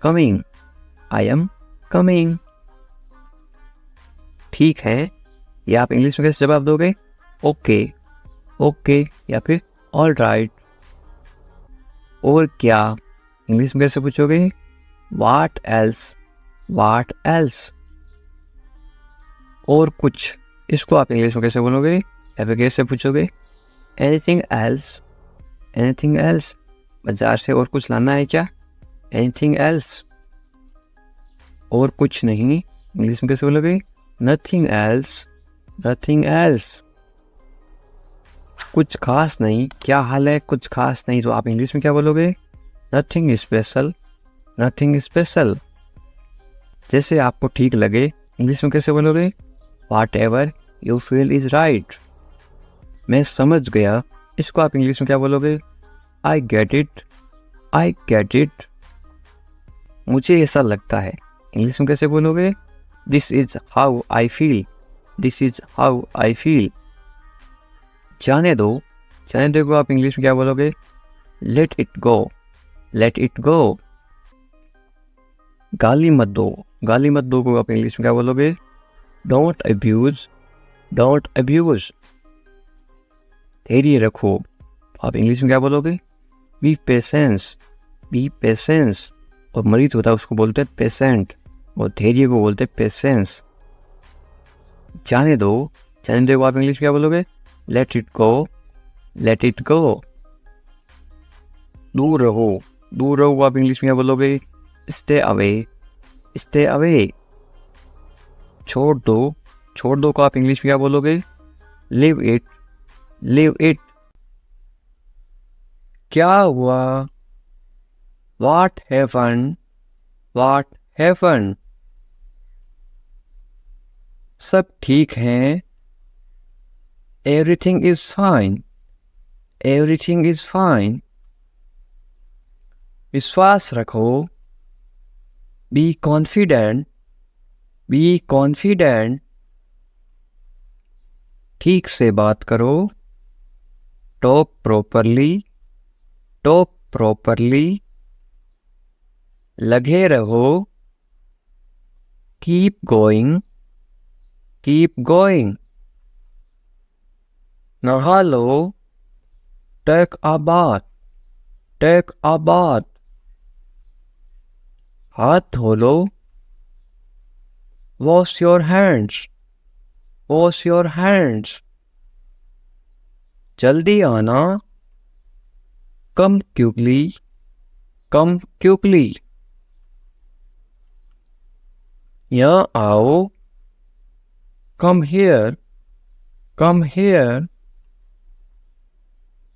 coming. ठीक है, या आप इंग्लिश में कैसे जवाब दोगे? ओके या फिर ऑल राइट। और क्या, इंग्लिश में कैसे पूछोगे? What else. और कुछ, इसको आप इंग्लिश में कैसे बोलोगे या फिर कैसे पूछोगे? Anything else. बाजार से और कुछ लाना है क्या? Anything else. और कुछ नहीं, इंग्लिश में कैसे बोलोगे? Nothing else. कुछ खास नहीं, क्या हाल है? कुछ खास नहीं, तो आप इंग्लिश में क्या बोलोगे? Nothing special. जैसे आपको ठीक लगे, इंग्लिश में कैसे बोलोगे? Whatever you feel is right. मैं समझ गया, इसको आप इंग्लिश में क्या बोलोगे? I get it. मुझे ऐसा लगता है, इंग्लिश में कैसे बोलोगे? This is how I feel. जाने दो को आप इंग्लिश में क्या बोलोगे? Let it go. गाली मत दो को आप इंग्लिश में क्या बोलोगे? Don't abuse. धैर्य रखो, आप इंग्लिश में क्या बोलोगे? B patience. और मरीज होता है उसको बोलते हैं पेशेंट, और धैर्य को बोलते हैं पेशेंस। जाने दो को आप इंग्लिश में क्या बोलोगे? Let it go. दूर रहो को आप इंग्लिश में क्या बोलोगे? Stay away. छोड़ दो को आप इंग्लिश में क्या बोलोगे? Live it. क्या हुआ? What happen. सब ठीक है, एवरीथिंग इज फाइन। विश्वास रखो, बी कॉन्फिडेंट। ठीक से बात करो, टॉक प्रॉपरली। लगे रहो, कीप गोइंग। Keep going. नहा लो, take a bath, take a bath. हाथ धो लो, wash your hands, wash your hands. जल्दी आना, कम क्विकली, कम क्विकली। यहाँ आओ, कम हियर, कम हियर।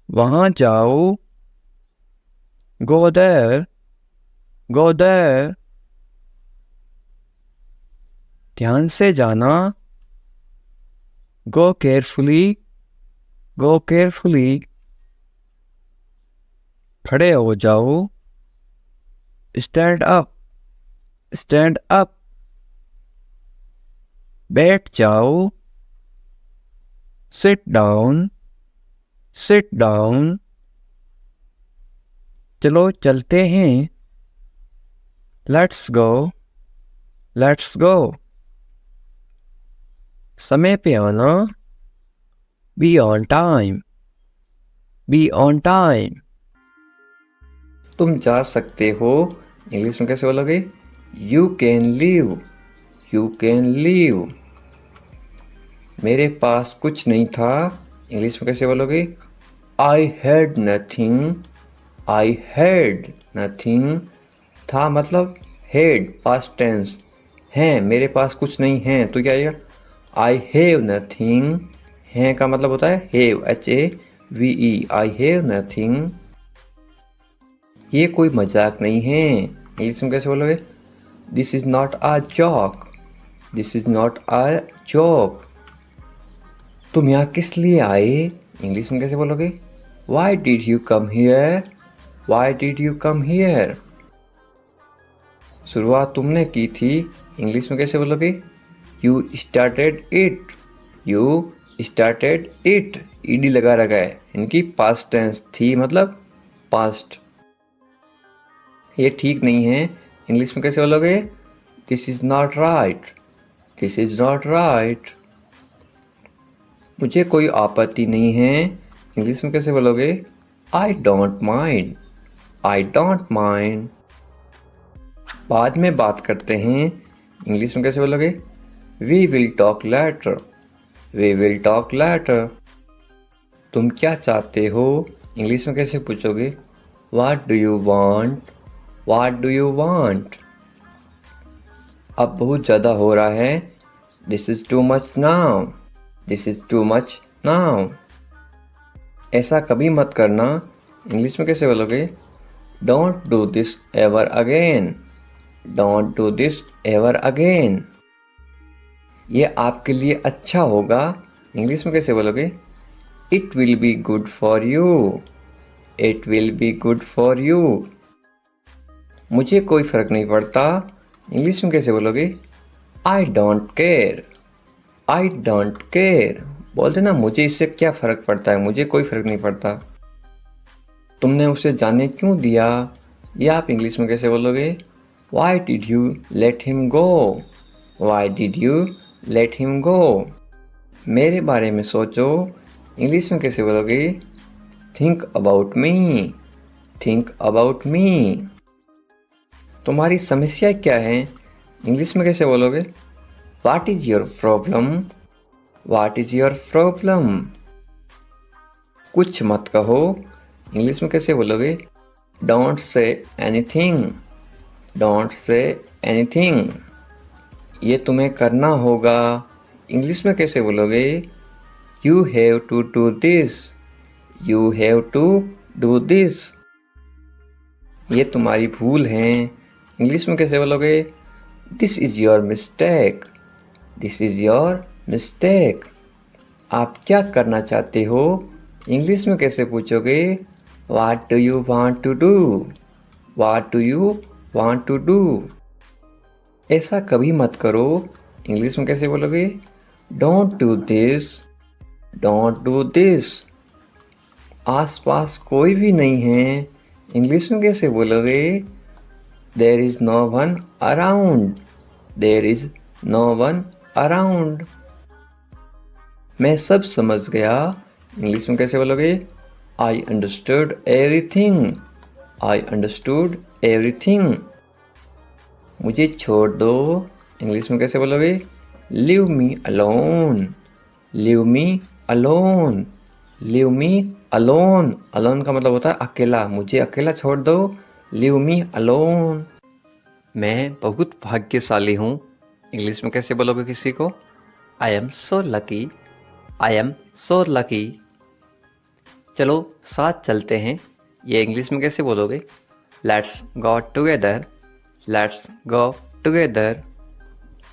वहां जाओ, गो देयर, गो देयर। ध्यान से जाना, गो केयरफुली, गो केयरफुली। खड़े हो जाओ, स्टैंड अप, स्टैंड अप। बैठ जाओ, सिट डाउन, सिट डाउन। चलो चलते हैं, लेट्स गो, लेट्स गो। समय पे आना, be on time, be on time. तुम जा सकते हो, इंग्लिश में कैसे बोलोगे? You can leave, you can leave. मेरे पास कुछ नहीं था, इंग्लिश में कैसे बोलोगे? I had nothing, I had nothing. था मतलब हैड पास्ट टेंस, है मेरे पास कुछ नहीं है तो क्या आएगा? I have nothing. है का मतलब होता है have, HAVE, I have nothing. ये कोई मजाक नहीं है, इंग्लिश में कैसे बोलोगे? This is not a joke, this is not a joke. तुम यहाँ किस लिए आए, इंग्लिश में कैसे बोलोगे? Why did you come here, why did you come here. शुरुआत तुमने की थी, इंग्लिश में कैसे बोलोगे? You started it, you started it. ED लगा रखा है, इनकी पास्ट टेंस थी मतलब पास्ट। ये ठीक नहीं है, इंग्लिश में कैसे बोलोगे? This is not right, this is not right. मुझे कोई आपत्ति नहीं है, इंग्लिश में कैसे बोलोगे? I don't mind, I don't mind. बाद में बात करते हैं, इंग्लिश में कैसे बोलोगे? We will talk later, we will talk later. तुम क्या चाहते हो, इंग्लिश में कैसे पूछोगे? What do you want, what do you want. अब बहुत ज़्यादा हो रहा है, this is too much now, this is too much now. ऐसा कभी मत करना, इंग्लिश में कैसे बोलोगे? Don't do this ever again, don't do this ever again. ये आपके लिए अच्छा होगा, इंग्लिश में कैसे बोलोगे? It will be good for you, it will be good for you. मुझे कोई फ़र्क नहीं पड़ता, इंग्लिश में कैसे बोलोगे? I don't care, I don't care. बोलते ना मुझे इससे क्या फ़र्क पड़ता है, मुझे कोई फ़र्क नहीं पड़ता। तुमने उसे जाने क्यों दिया, ये आप इंग्लिश में कैसे बोलोगे? Why did you let him go, Y did you let him go. मेरे बारे में सोचो, इंग्लिश में कैसे बोलोगे? Think about me, think about मी। तुम्हारी समस्या क्या है, इंग्लिश में कैसे बोलोगे? What is your problem, what is your problem. कुछ मत कहो, इंग्लिश में कैसे बोलोगे? Don't say anything, don't say anything. ये तुम्हें करना होगा, इंग्लिश में कैसे बोलोगे? You have to do this, you have to do this. ये तुम्हारी भूल है, इंग्लिश में कैसे बोलोगे? This is your mistake, this is your mistake. आप क्या करना चाहते हो, इंग्लिश में कैसे पूछोगे? What do you want to do, what do you want to do. ऐसा कभी मत करो, इंग्लिश में कैसे बोलोगे? Don't do this, don't do this. आस पास कोई भी नहीं है, इंग्लिश में कैसे बोलोगे? There is no one around, there is no one around. मैं सब समझ गया। इंग्लिश में कैसे बोलोगे? I understood everything. I understood everything. मुझे छोड़ दो। इंग्लिश में कैसे बोलोगे? Leave me alone. Leave me alone. Leave me alone. Alone का मतलब होता है अकेला। मुझे अकेला छोड़ दो। Leave me alone. मैं बहुत भाग्यशाली हूँ। इंग्लिश में कैसे बोलोगे किसी को? I am so lucky. I am so lucky. चलो साथ चलते हैं। ये इंग्लिश में कैसे बोलोगे? Let's go together. Let's go together.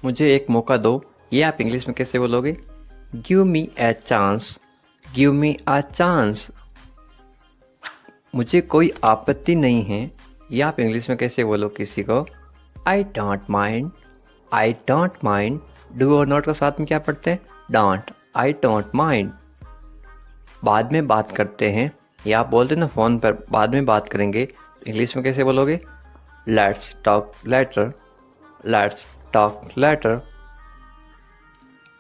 मुझे एक मौका दो। ये आप इंग्लिश में कैसे बोलोगे? Give me a chance. Give me a chance. मुझे कोई आपत्ति नहीं है। ये आप इंग्लिश में कैसे बोलो किसी को? आई don't mind. I don't mind. Do और नॉट का साथ में क्या पढ़ते हैं? डोंट। I don't mind. बाद में बात करते हैं। या आप बोलते ना फ़ोन पर बाद में बात करेंगे, इंग्लिश में कैसे बोलोगे? Let's talk later. Let's talk later.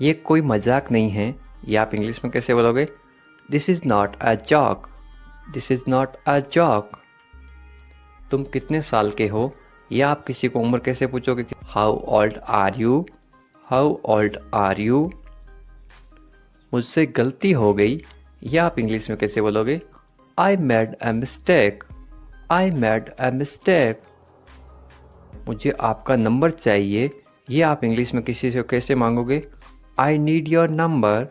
ये कोई मजाक नहीं है। ये आप इंग्लिश में कैसे बोलोगे? This is not a joke. This is not a joke. तुम कितने साल के हो? या आप किसी को उम्र कैसे पूछोगे? How old are you. How old are you. मुझसे गलती हो गई। या आप इंग्लिश में कैसे बोलोगे? I made a mistake. I made a mistake. मुझे आपका नंबर चाहिए। ये आप इंग्लिश में किसी से कैसे मांगोगे? I need your number.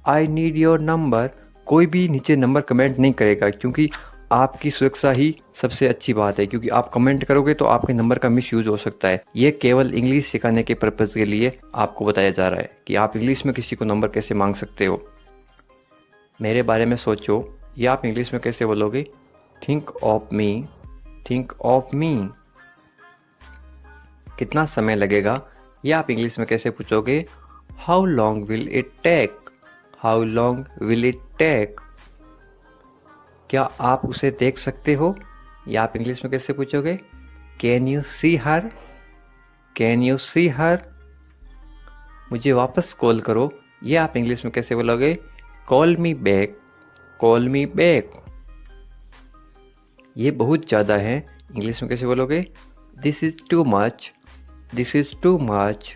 I need your number. कोई भी नीचे नंबर कमेंट नहीं करेगा, क्योंकि आपकी सुरक्षा ही सबसे अच्छी बात है, क्योंकि आप कमेंट करोगे तो आपके नंबर का मिसयूज हो सकता है। ये केवल इंग्लिश सिखाने के पर्पज़ के लिए आपको बताया जा रहा है कि आप इंग्लिश में किसी को नंबर कैसे मांग सकते हो। मेरे बारे में सोचो। ये आप इंग्लिश में कैसे बोलोगे? Think of me. Think of me. कितना समय लगेगा? ये आप इंग्लिश में कैसे पूछोगे? How long will it take. How long will it take. क्या आप उसे देख सकते हो? या आप इंग्लिश में कैसे पूछोगे? Can you see her. Can you see her. मुझे वापस कॉल करो। ये आप इंग्लिश में कैसे बोलोगे? Call me back. Call me back. ये बहुत ज़्यादा है। इंग्लिश में कैसे बोलोगे? This is too much. This is too much.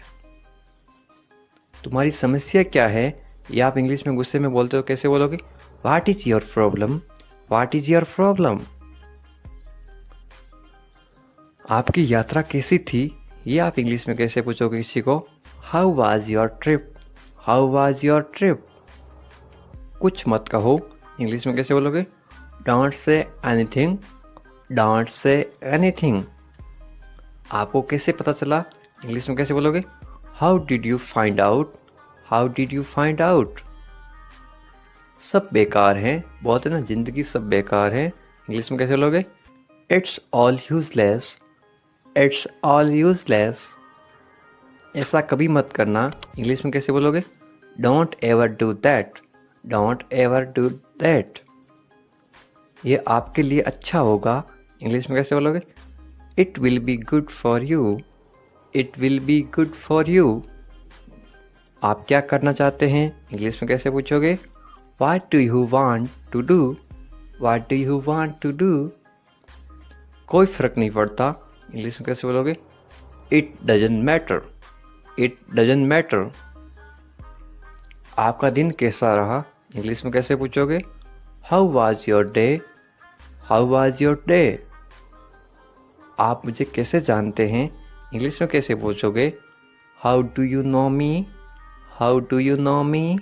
तुम्हारी समस्या क्या है? या आप इंग्लिश में गुस्से में बोलते हो, कैसे बोलोगे? What is your problem. What is your problem. आपकी यात्रा कैसी थी? ये आप इंग्लिश में कैसे पूछोगे किसी को? How was your trip. How was your trip. कुछ मत कहो। इंग्लिश में कैसे बोलोगे? Don't say anything. Don't say anything. आपको कैसे पता चला? इंग्लिश में कैसे बोलोगे? How did you find out. How did you find out. सब बेकार है। बोलते ना ज़िंदगी सब बेकार है। इंग्लिश में कैसे बोलोगे? It's all useless. It's all useless. ऐसा कभी मत करना। इंग्लिश में कैसे बोलोगे? Don't ever do that. Don't ever do that. ये आपके लिए अच्छा होगा। इंग्लिश में कैसे बोलोगे? It will be good for you. It will be good for you. आप क्या करना चाहते हैं? इंग्लिश में कैसे पूछोगे? What do you want to do? What do you want to do? कोई फ़र्क नहीं पड़ता। इंग्लिश में कैसे बोलोगे? It doesn't matter. It doesn't matter. आपका दिन कैसा रहा? इंग्लिश में कैसे पूछोगे? How was your day? How was your day? आप मुझे कैसे जानते हैं? इंग्लिश में कैसे पूछोगे? How do you know me? How do you know me?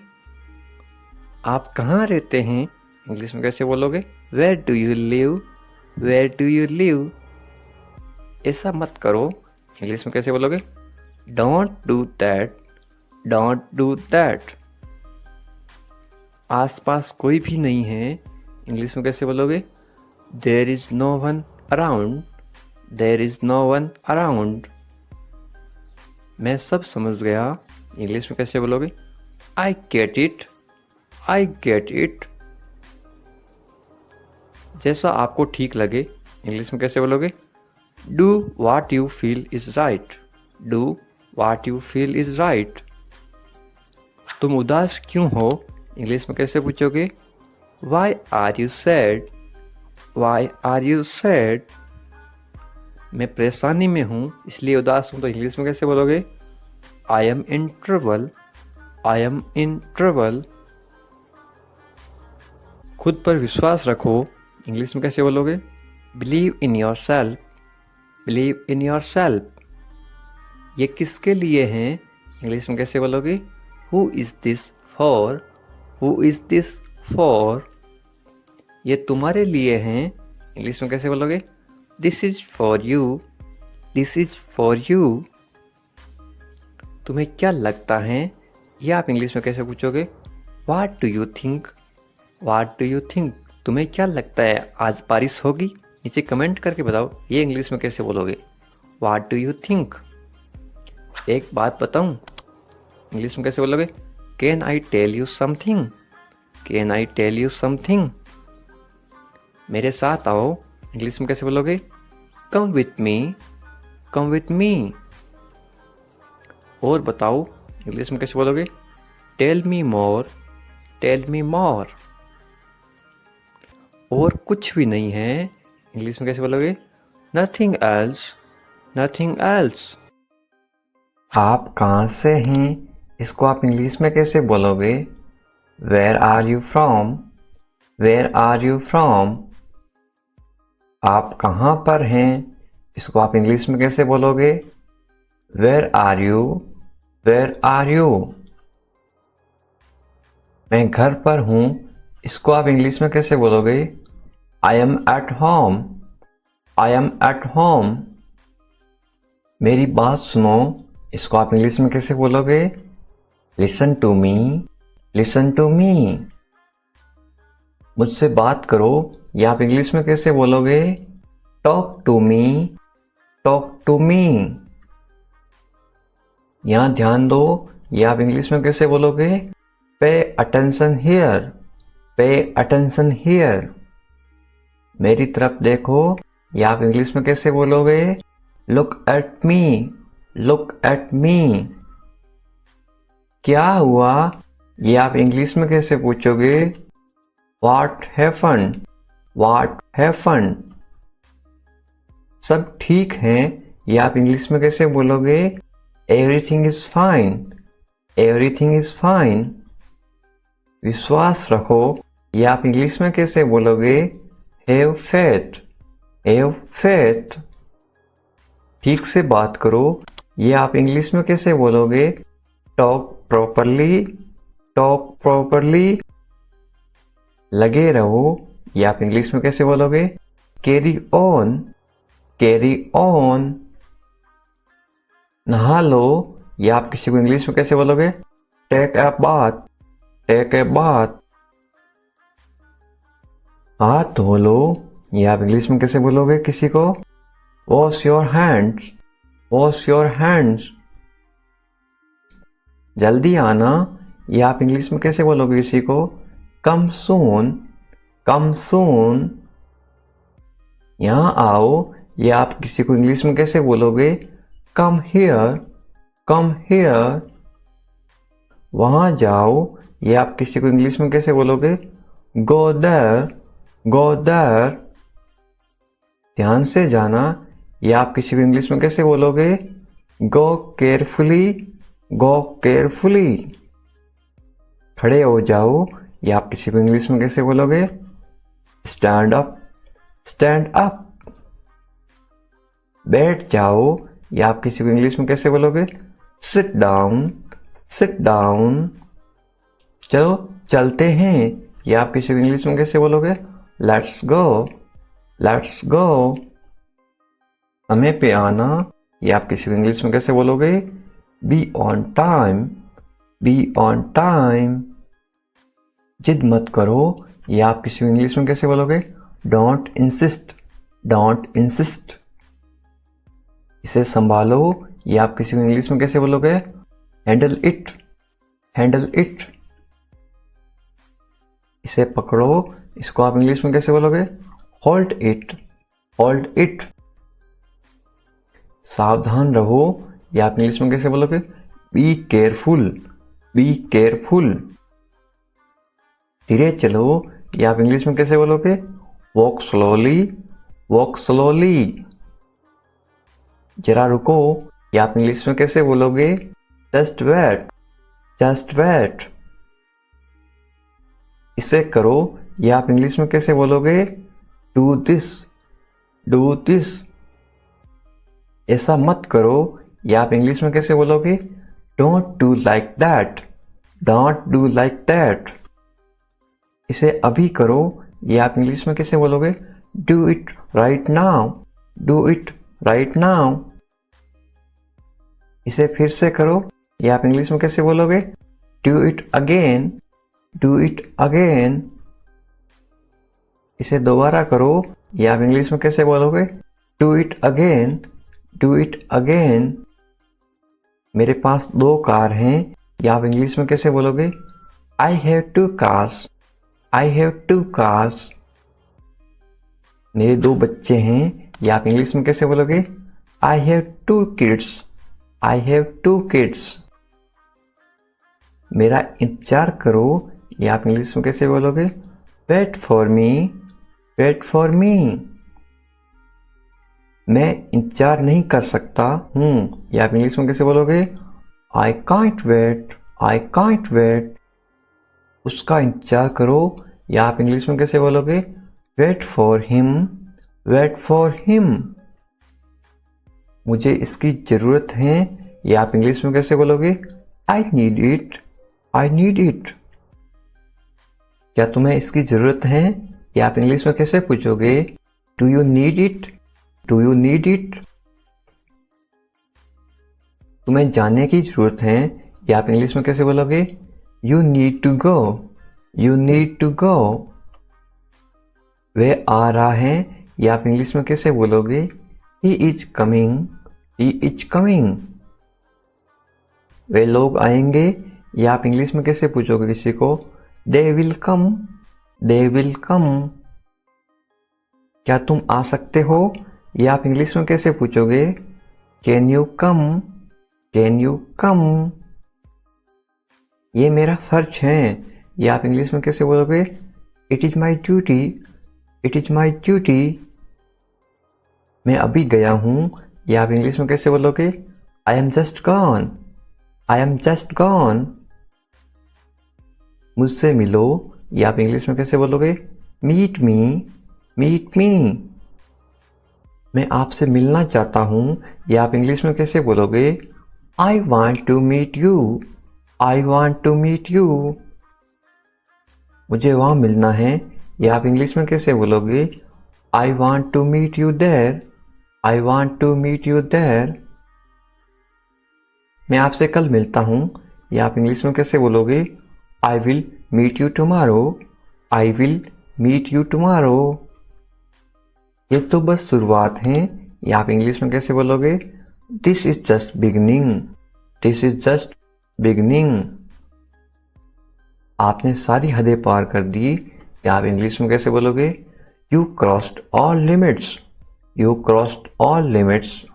आप कहाँ रहते हैं? इंग्लिश में कैसे बोलोगे? Where do you live? Where do you live? ऐसा मत करो। इंग्लिश में कैसे बोलोगे? Don't do that. Don't do that. आसपास कोई भी नहीं है। इंग्लिश में कैसे बोलोगे? There is no one around. There is no one around. मैं सब समझ गया। इंग्लिश में कैसे बोलोगे? I get it. I get it. जैसा आपको ठीक लगे। इंग्लिश में कैसे बोलोगे? Do what you feel is right. Do what you feel is right. तुम उदास क्यों हो इंग्लिश में कैसे पूछोगे? Why are you sad? Why are you sad? मैं परेशानी में हूँ इसलिए उदास हूँ तो इंग्लिश में कैसे बोलोगे? I M in trouble. I am in trouble. खुद पर विश्वास रखो इंग्लिश में कैसे बोलोगे? Believe in your self. Believe in your self. ये किसके लिए हैं इंग्लिश में कैसे बोलोगे? Who is this for? Who is this for? ये तुम्हारे लिए हैं इंग्लिश में कैसे बोलोगे? This is for you. This is for you. तुम्हें क्या लगता है ये आप इंग्लिश में कैसे पूछोगे? वाट do you think? Watt do you think? तुम्हें क्या लगता है आज बारिश होगी? नीचे कमेंट करके बताओ ये इंग्लिश में कैसे बोलोगे? What do you think? एक बात बताऊं इंग्लिश में कैसे बोलोगे? Can I tell you something? Can I tell you something? मेरे साथ आओ इंग्लिश में कैसे बोलोगे? Come with me. Come with me. और बताओ इंग्लिश में कैसे बोलोगे? Tell me more. Tell me more. और कुछ भी नहीं है इंग्लिश में कैसे बोलोगे? Nothing else. Nothing else. आप कहाँ से हैं इसको आप इंग्लिश में कैसे बोलोगे? Where are you from? Where are you from? आप कहाँ पर हैं इसको आप इंग्लिश में कैसे बोलोगे? Where are you? Where are you? मैं घर पर हूँ इसको आप इंग्लिश में कैसे बोलोगे? I am at home. I am at home. मेरी बात सुनो इसको आप इंग्लिश में कैसे बोलोगे? Listen to me. Listen to me. मुझसे बात करो ये आप इंग्लिश में कैसे बोलोगे? Talk to me. Talk to me. यहाँ ध्यान दो ये आप इंग्लिश में कैसे बोलोगे? Pay attention here. Pay attention here. मेरी तरफ देखो ये आप इंग्लिश में कैसे बोलोगे? Look at me. Look at me. क्या हुआ ये आप इंग्लिश में कैसे पूछोगे? What happened? What happened? सब ठीक है ये आप इंग्लिश में कैसे बोलोगे? Everything is fine. Everything is fine. विश्वास रखो ये आप इंग्लिश में कैसे बोलोगे? Have faith. Have faith. ठीक से बात करो ये आप इंग्लिश में कैसे बोलोगे? Talk properly. Talk properly. लगे रहो ये आप इंग्लिश में कैसे बोलोगे? Carry on. Carry on. नहा लो ये आप किसी को इंग्लिश में कैसे बोलोगे? Take a bath. Take a bath. हाथ धो लो ये आप इंग्लिश में कैसे बोलोगे किसी को? Wash your hands. Wash your hands. जल्दी आना ये आप इंग्लिश में कैसे बोलोगे किसी को? कम सून। कम सून। यहाँ आओ ये आप किसी को इंग्लिश में कैसे बोलोगे? Come here. Come here. वहाँ जाओ ये आप किसी को इंग्लिश में कैसे बोलोगे? Go there. Go there. ध्यान से जाना ये आप किसी को इंग्लिश में कैसे बोलोगे? गो केयरफुली। गो केयरफुली। खड़े हो जाओ ये आप किसी को इंग्लिश में कैसे बोलोगे? Stand up. Stand up. बैठ जाओ ये आप किसी को इंग्लिश में कैसे बोलोगे? Sit down. Sit down. चलो चलते हैं ये आप किसी को इंग्लिश में कैसे बोलोगे? Let's go. Let's go. समय पे आना ये आप किसी को इंग्लिश में कैसे बोलोगे? Be on time. Be on time. जिद मत करो ये आप किसी को इंग्लिश में कैसे बोलोगे? Don't insist. Don't insist. इसे संभालो ये आप किसी को इंग्लिश में कैसे बोलोगे? Handle it. Handle it. इसे पकड़ो इसको आप इंग्लिश में कैसे बोलोगे? Hold it. Hold it. सावधान रहो ये आप इंग्लिश में कैसे बोलोगे? Be careful. Be careful. धीरे चलो, ये आप इंग्लिश में कैसे बोलोगे? Walk slowly, walk slowly. जरा रुको, ये आप इंग्लिश में कैसे बोलोगे? Just wait, just wait. इसे करो, ये आप इंग्लिश में कैसे बोलोगे? Do this, do this. ऐसा मत करो, ये आप इंग्लिश में कैसे बोलोगे? Don't do like that, don't do like that. इसे अभी करो, ये आप इंग्लिश में कैसे बोलोगे? Do it right now, do it right now. इसे फिर से करो, ये आप इंग्लिश में कैसे बोलोगे? Do it again, do it again. इसे दोबारा करो, ये आप इंग्लिश में कैसे बोलोगे? Do it again, do it again. मेरे पास 2 कार हैं, ये आप इंग्लिश में कैसे बोलोगे? I have 2 cars, I have 2 cars. मेरे 2 बच्चे हैं, ये आप इंग्लिश में कैसे बोलोगे? I have 2 kids, I have 2 kids. मेरा इंतजार करो, ये आप इंग्लिश में कैसे बोलोगे? Wait for me, wait for me. मैं इंतजार नहीं कर सकता हूँ, ये आप इंग्लिश में कैसे बोलोगे? I can't wait, I can't wait. उसका इंतजार करो, या आप इंग्लिश में कैसे बोलोगे? Wait for him, wait for him. मुझे इसकी जरूरत है, या आप इंग्लिश में कैसे बोलोगे? I need it, I need it. क्या तुम्हें इसकी जरूरत है, या आप इंग्लिश में कैसे पूछोगे? Do you need it, do you need it. तुम्हें जाने की जरूरत है, या आप इंग्लिश में कैसे बोलोगे? You need to go, you need to go. वह आ रहा है, या आप इंग्लिश में कैसे बोलोगे? He is coming, he is coming. वे लोग आएंगे, या आप इंग्लिश में कैसे पूछोगे किसी को? They will come, they will come. क्या तुम आ सकते हो, या आप इंग्लिश में कैसे पूछोगे? Can you come, can you कम। ये मेरा फर्ज है, या आप इंग्लिश में कैसे बोलोगे? It is my duty, it is my duty. मैं अभी गया हूं, या आप इंग्लिश में कैसे बोलोगे? I am just gone, I am just gone. मुझसे मिलो, या आप इंग्लिश में कैसे बोलोगे? Meet me, meet me. मैं आपसे मिलना चाहता हूं, या आप इंग्लिश में कैसे बोलोगे? I want to meet you, I want to meet you. मुझे वहां मिलना है, या आप इंग्लिश में कैसे बोलोगे? I want to meet you there, I want to meet you there. मैं आपसे कल मिलता हूं, या आप इंग्लिश में कैसे बोलोगे? I will meet you tomorrow, I will meet you tomorrow. ये तो बस शुरुआत है, या आप इंग्लिश में कैसे बोलोगे? This is just beginning, this is just beginning. आपने सारी हदें पार कर दी, या आप इंग्लिश में कैसे बोलोगे? You crossed all limits, you crossed all limits.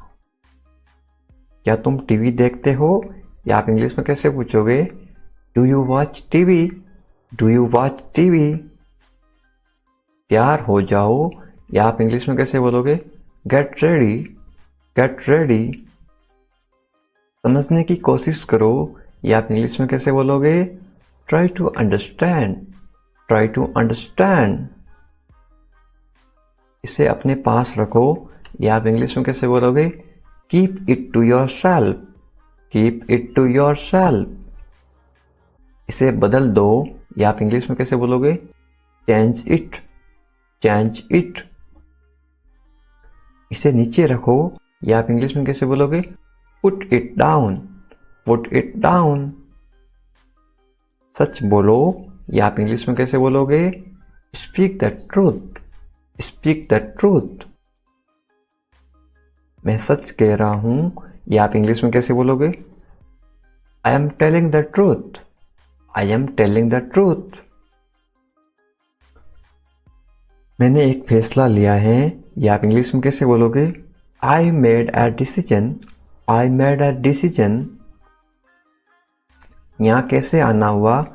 क्या तुम टीवी देखते हो, या आप इंग्लिश में कैसे पूछोगे? Do you watch TV, do you watch TV. तैयार हो जाओ, या आप इंग्लिश में कैसे बोलोगे? Get ready, get ready. समझने की कोशिश करो, या आप इंग्लिश में कैसे बोलोगे? Try to understand, try to understand. इसे अपने पास रखो, या आप इंग्लिश में कैसे बोलोगे? Keep it to yourself, keep it to yourself. इसे बदल दो, या आप इंग्लिश में कैसे बोलोगे? Change it, change it. इसे नीचे रखो, या आप इंग्लिश में कैसे बोलोगे? Put it down, put it down. सच बोलो, या आप इंग्लिश में कैसे बोलोगे? Speak the truth, speak the truth. मैं सच कह रहा हूं, या आप इंग्लिश में कैसे बोलोगे? I am telling the truth, I am telling the truth. मैंने एक फैसला लिया है, या आप इंग्लिश में कैसे बोलोगे? I made a decision, I made a decision. यहाँ कैसे आना हुआ?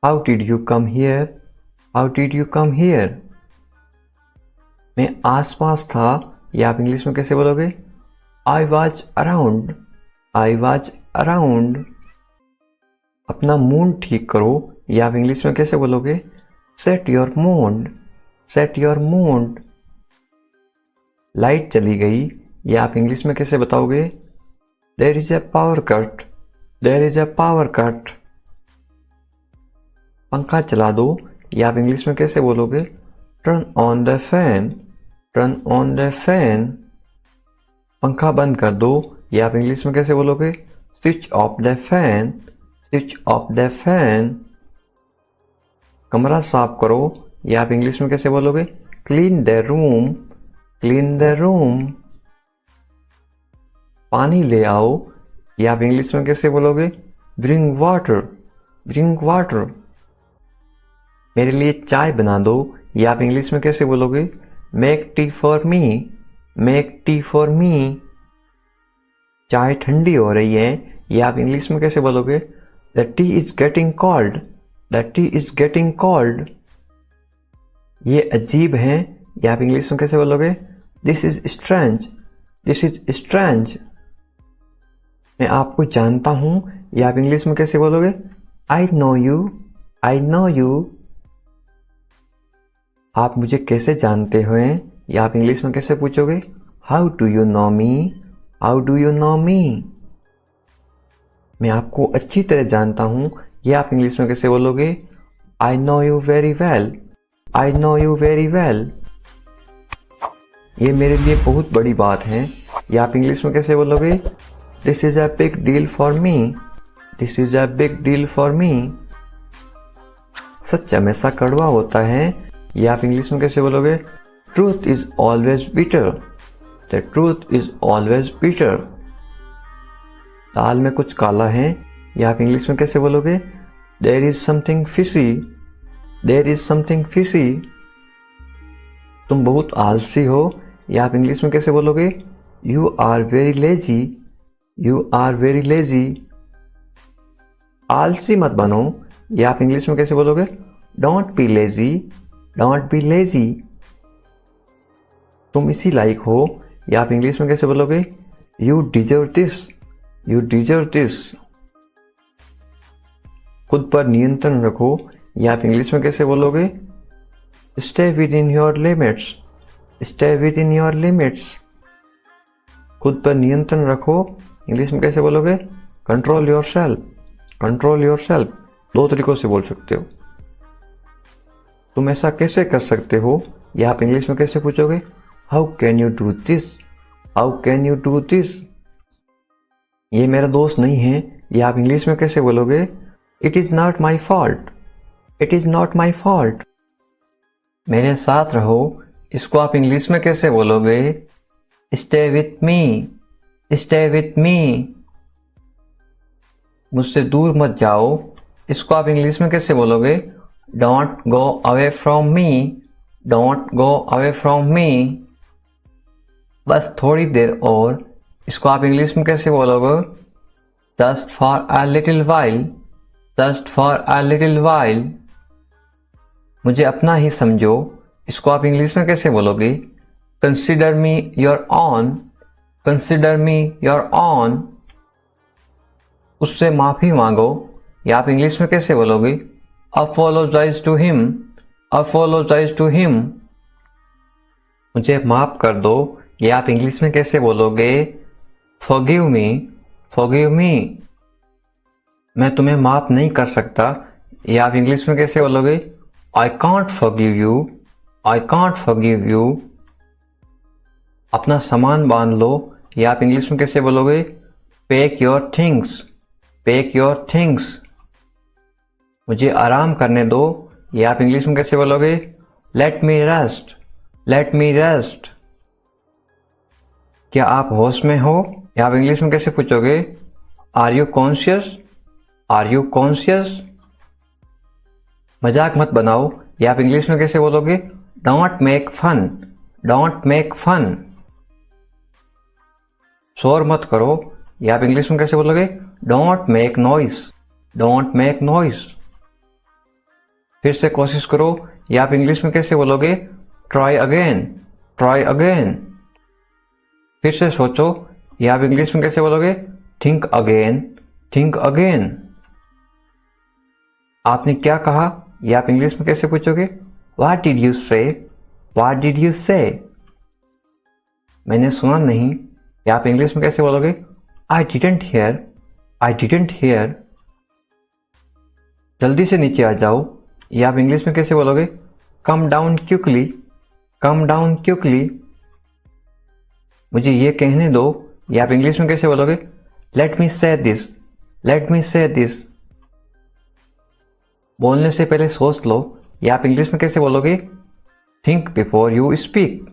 How did you come here? How did you come here? मैं आसपास था, या आप इंग्लिश में कैसे बोलोगे? I was around. I was around. अपना मूड ठीक करो, या आप इंग्लिश में कैसे बोलोगे? Set your mood. Set your mood. Light चली गई, या आप इंग्लिश में कैसे बताओगे? There is a power cut. There is a power cut. पंखा चला दो, या आप इंग्लिश में कैसे बोलोगे? Turn on the fan. Turn on the fan. पंखा बंद कर दो, या आप इंग्लिश में कैसे बोलोगे? Switch off the fan. Switch off the fan. कमरा साफ करो, या आप इंग्लिश में कैसे बोलोगे? Clean the room. Clean the room. पानी ले आओ, या आप इंग्लिश में कैसे बोलोगे? Bring water. Bring water. मेरे लिए चाय बना दो, या आप इंग्लिश में कैसे बोलोगे? Make tea for me. Make tea for me. चाय ठंडी हो रही है, या आप इंग्लिश में कैसे बोलोगे? The T is getting cold. The T is getting cold. ये अजीब है, या आप इंग्लिश में कैसे बोलोगे? This is strange. This is strange. मैं आपको जानता हूं, या आप इंग्लिश में कैसे बोलोगे? I know you. I know you. आप मुझे कैसे जानते हो, या आप इंग्लिश में कैसे पूछोगे? How do you know me? How do you know me? मैं आपको अच्छी तरह जानता हूं, या आप इंग्लिश में कैसे बोलोगे? I know you very well. I know you very well. ये मेरे लिए बहुत बड़ी बात है, या आप इंग्लिश में कैसे बोलोगे? This is a big deal for me. This is a big deal for me. सच हमेशा कड़वा होता है, या आप इंग्लिश में कैसे बोलोगे? Truth is always bitter. The truth is always bitter. दाल में कुछ काला है, या आप इंग्लिश में कैसे बोलोगे? There is something fishy. There is something fishy. तुम बहुत आलसी हो, या आप इंग्लिश में कैसे बोलोगे? You are very lazy. You are very lazy. आलसी मत बनो, या आप इंग्लिश में कैसे बोलोगे? Don't be lazy. Don't be lazy. तुम इसी लायक हो, या आप इंग्लिश में कैसे बोलोगे? You deserve this. You deserve this. खुद पर नियंत्रण रखो, या आप इंग्लिश में कैसे बोलोगे? Stay with in your limits. Stay with in your limits. खुद पर नियंत्रण रखो, इंग्लिश में कैसे बोलोगे? Control your self. Control your self. दो तरीकों से बोल सकते हो। तुम ऐसा कैसे कर सकते हो, या आप इंग्लिश में कैसे पूछोगे? How can you do this? How can you do this? ये मेरा दोस्त नहीं है, या आप इंग्लिश में कैसे बोलोगे? It is not my fault. It is not my fault. मेरे साथ रहो, इसको आप इंग्लिश में कैसे बोलोगे? Stay with me. Stay with me. मुझसे दूर मत जाओ, इसको आप इंग्लिश में कैसे बोलोगे? Don't go away from me. Don't go away from me. बस थोड़ी देर और, इसको आप इंग्लिश में कैसे बोलोगे? Just for a little while. Just for a little while. मुझे अपना ही समझो, इसको आप इंग्लिश में कैसे बोलोगे? Consider me your own. Consider me your own. उससे माफी मांगो, या आप इंग्लिश में कैसे बोलोगे? Apologise to him. Apologise to him. मुझे माफ कर दो, या आप इंग्लिश में कैसे बोलोगे? Forgive me. Forgive me. मैं तुम्हें माफ नहीं कर सकता, या आप इंग्लिश में कैसे बोलोगे? I can't forgive you. I can't forgive you. अपना सामान बांध लो, या आप इंग्लिश में कैसे बोलोगे? Pack your things. Pack your things. मुझे आराम करने दो, या आप इंग्लिश में कैसे बोलोगे? लेट मी रेस्ट। Let me rest. क्या आप होश में हो, या आप इंग्लिश में कैसे पूछोगे? Are you conscious? Are you conscious? मजाक मत बनाओ, या आप इंग्लिश में कैसे बोलोगे? Don't make fun. Don't make fun. शोर मत करो, या आप इंग्लिश में कैसे बोलोगे? Don't make noise, don't make noise. फिर से कोशिश करो, ये आप इंग्लिश में कैसे बोलोगे? Try again, try again. फिर से सोचो, ये आप इंग्लिश में कैसे बोलोगे? Think again, think again. आपने क्या कहा, ये आप इंग्लिश में कैसे पूछोगे? व्हाट डिड यू से, व्हाट डिड यू से। मैंने सुना नहीं, ये आप इंग्लिश में कैसे बोलोगे? I didn't here, I didn't here. जल्दी से नीचे आ जाओ, ये आप इंग्लिश में कैसे बोलोगे? Come down quickly, come down quickly. मुझे ये कहने दो, ये आप इंग्लिश में कैसे बोलोगे? लेट मी से दिस, लेट मी से दिस। बोलने से पहले सोच लो, ये आप इंग्लिश में कैसे बोलोगे? Think before you speak,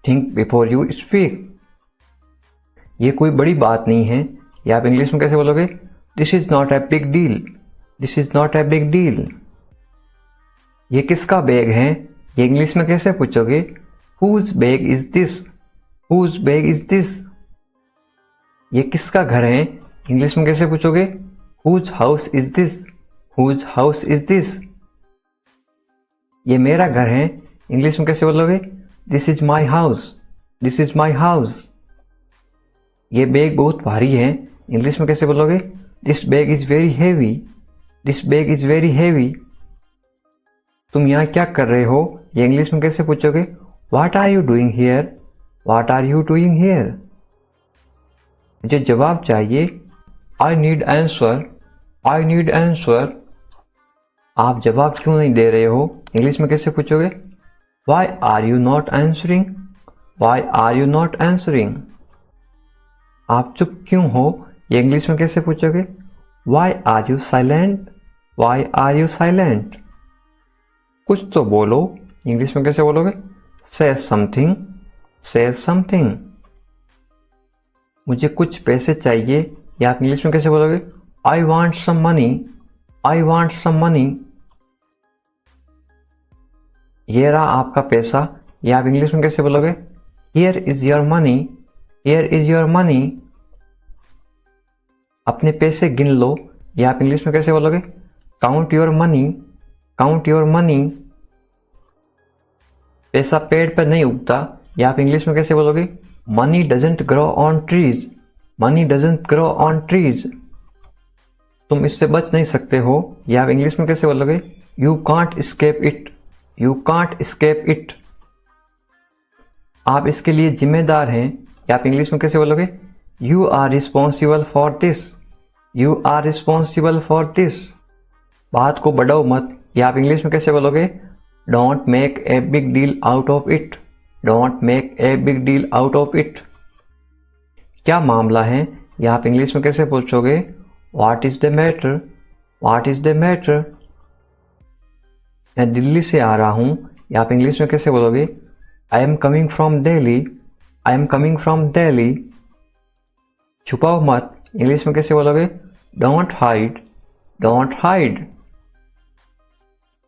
think before you speak. ये कोई बड़ी बात नहीं है, ये आप इंग्लिश में कैसे बोलोगे? This is not a big deal, this is not a big deal. ये किसका बैग है, ये इंग्लिश में कैसे पूछोगे? Whose bag is this, whose bag is this. ये किसका घर है, इंग्लिश में कैसे पूछोगे? Whose house is this, whose house is this. ये मेरा घर है, इंग्लिश में कैसे बोलोगे? This is my house, this is my house. ये बैग बहुत भारी है, इंग्लिश में कैसे बोलोगे? This bag is very heavy, this bag is very heavy. तुम यहाँ क्या कर रहे हो, ये इंग्लिश में कैसे पूछोगे? What are you doing here, what are you doing here. मुझे जवाब चाहिए, I need answer, I need answer. आप जवाब क्यों नहीं दे रहे हो, इंग्लिश में कैसे पूछोगे? Why are you not answering, why are you not answering. आप चुप क्यों हो, ये इंग्लिश में कैसे पूछोगे? Why are you silent, why are you silent. कुछ तो बोलो, इंग्लिश में कैसे बोलोगे? से समथिंग, से समथिंग। मुझे कुछ पैसे चाहिए, या आप इंग्लिश में कैसे बोलोगे? I want some money, I want some money. ये रहा आपका पैसा, या आप इंग्लिश में कैसे बोलोगे? Here is your money, here is your money. अपने पैसे गिन लो, या आप इंग्लिश में कैसे बोलोगे? Count your money, count your money. पैसा पेड़ पर नहीं उगता, या आप इंग्लिश में कैसे बोलोगे? Money doesn't grow on trees, money doesn't grow on trees. तुम इससे बच नहीं सकते हो, या आप इंग्लिश में कैसे बोलोगे? You can't escape it, you can't escape it. आप इसके लिए जिम्मेदार हैं, या आप इंग्लिश में कैसे बोलोगे? You are responsible for this, you are responsible for this. बात को बढ़ाओ मत, या आप इंग्लिश में कैसे बोलोगे? Don't make a big deal out of it, don't make a big deal out of it. क्या मामला है, या आप इंग्लिश में कैसे पूछोगे? What is the matter, what is the matter. मैं दिल्ली से आ रहा हूं, या आप इंग्लिश में कैसे बोलोगे? I am coming from Delhi, I am coming from Delhi. छुपाओ मत, इंग्लिश में कैसे बोलोगे? Don't hide, don't hide.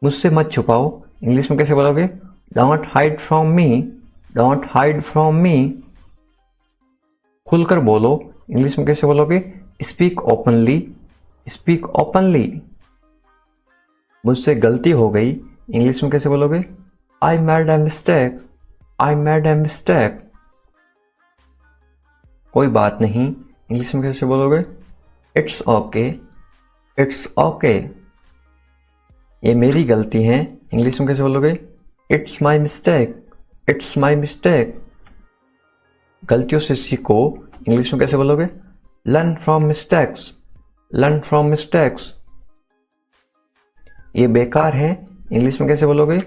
मुझसे मत छुपाओ, इंग्लिश में कैसे बोलोगे? Don't hide from me, don't hide from me. खुलकर बोलो, इंग्लिश में कैसे बोलोगे? Speak openly, speak openly. मुझसे गलती हो गई, इंग्लिश में कैसे बोलोगे? I made a mistake, I made a mistake. कोई बात नहीं, इंग्लिश में कैसे बोलोगे? It's okay, it's okay. ये मेरी गलती है, इंग्लिश में कैसे बोलोगे? It's my mistake, it's my mistake. गलतियों से सीखो, इंग्लिश में कैसे बोलोगे? Learn from mistakes, learn from mistakes. ये बेकार है, इंग्लिश में कैसे बोलोगे?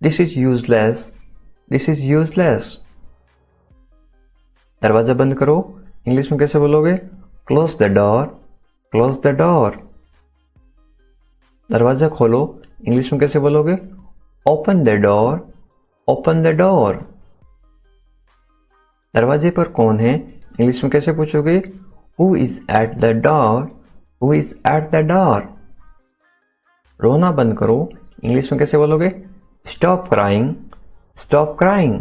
This is useless, this is useless. दरवाजा बंद करो, इंग्लिश में कैसे बोलोगे? Close the door, close the door. दरवाजा खोलो, इंग्लिश में कैसे बोलोगे? Open the door, open the door. दरवाजे पर कौन है, इंग्लिश में कैसे पूछोगे? Who is at the door, who is at the door. रोना बंद करो, इंग्लिश में कैसे बोलोगे? Stop crying, stop crying.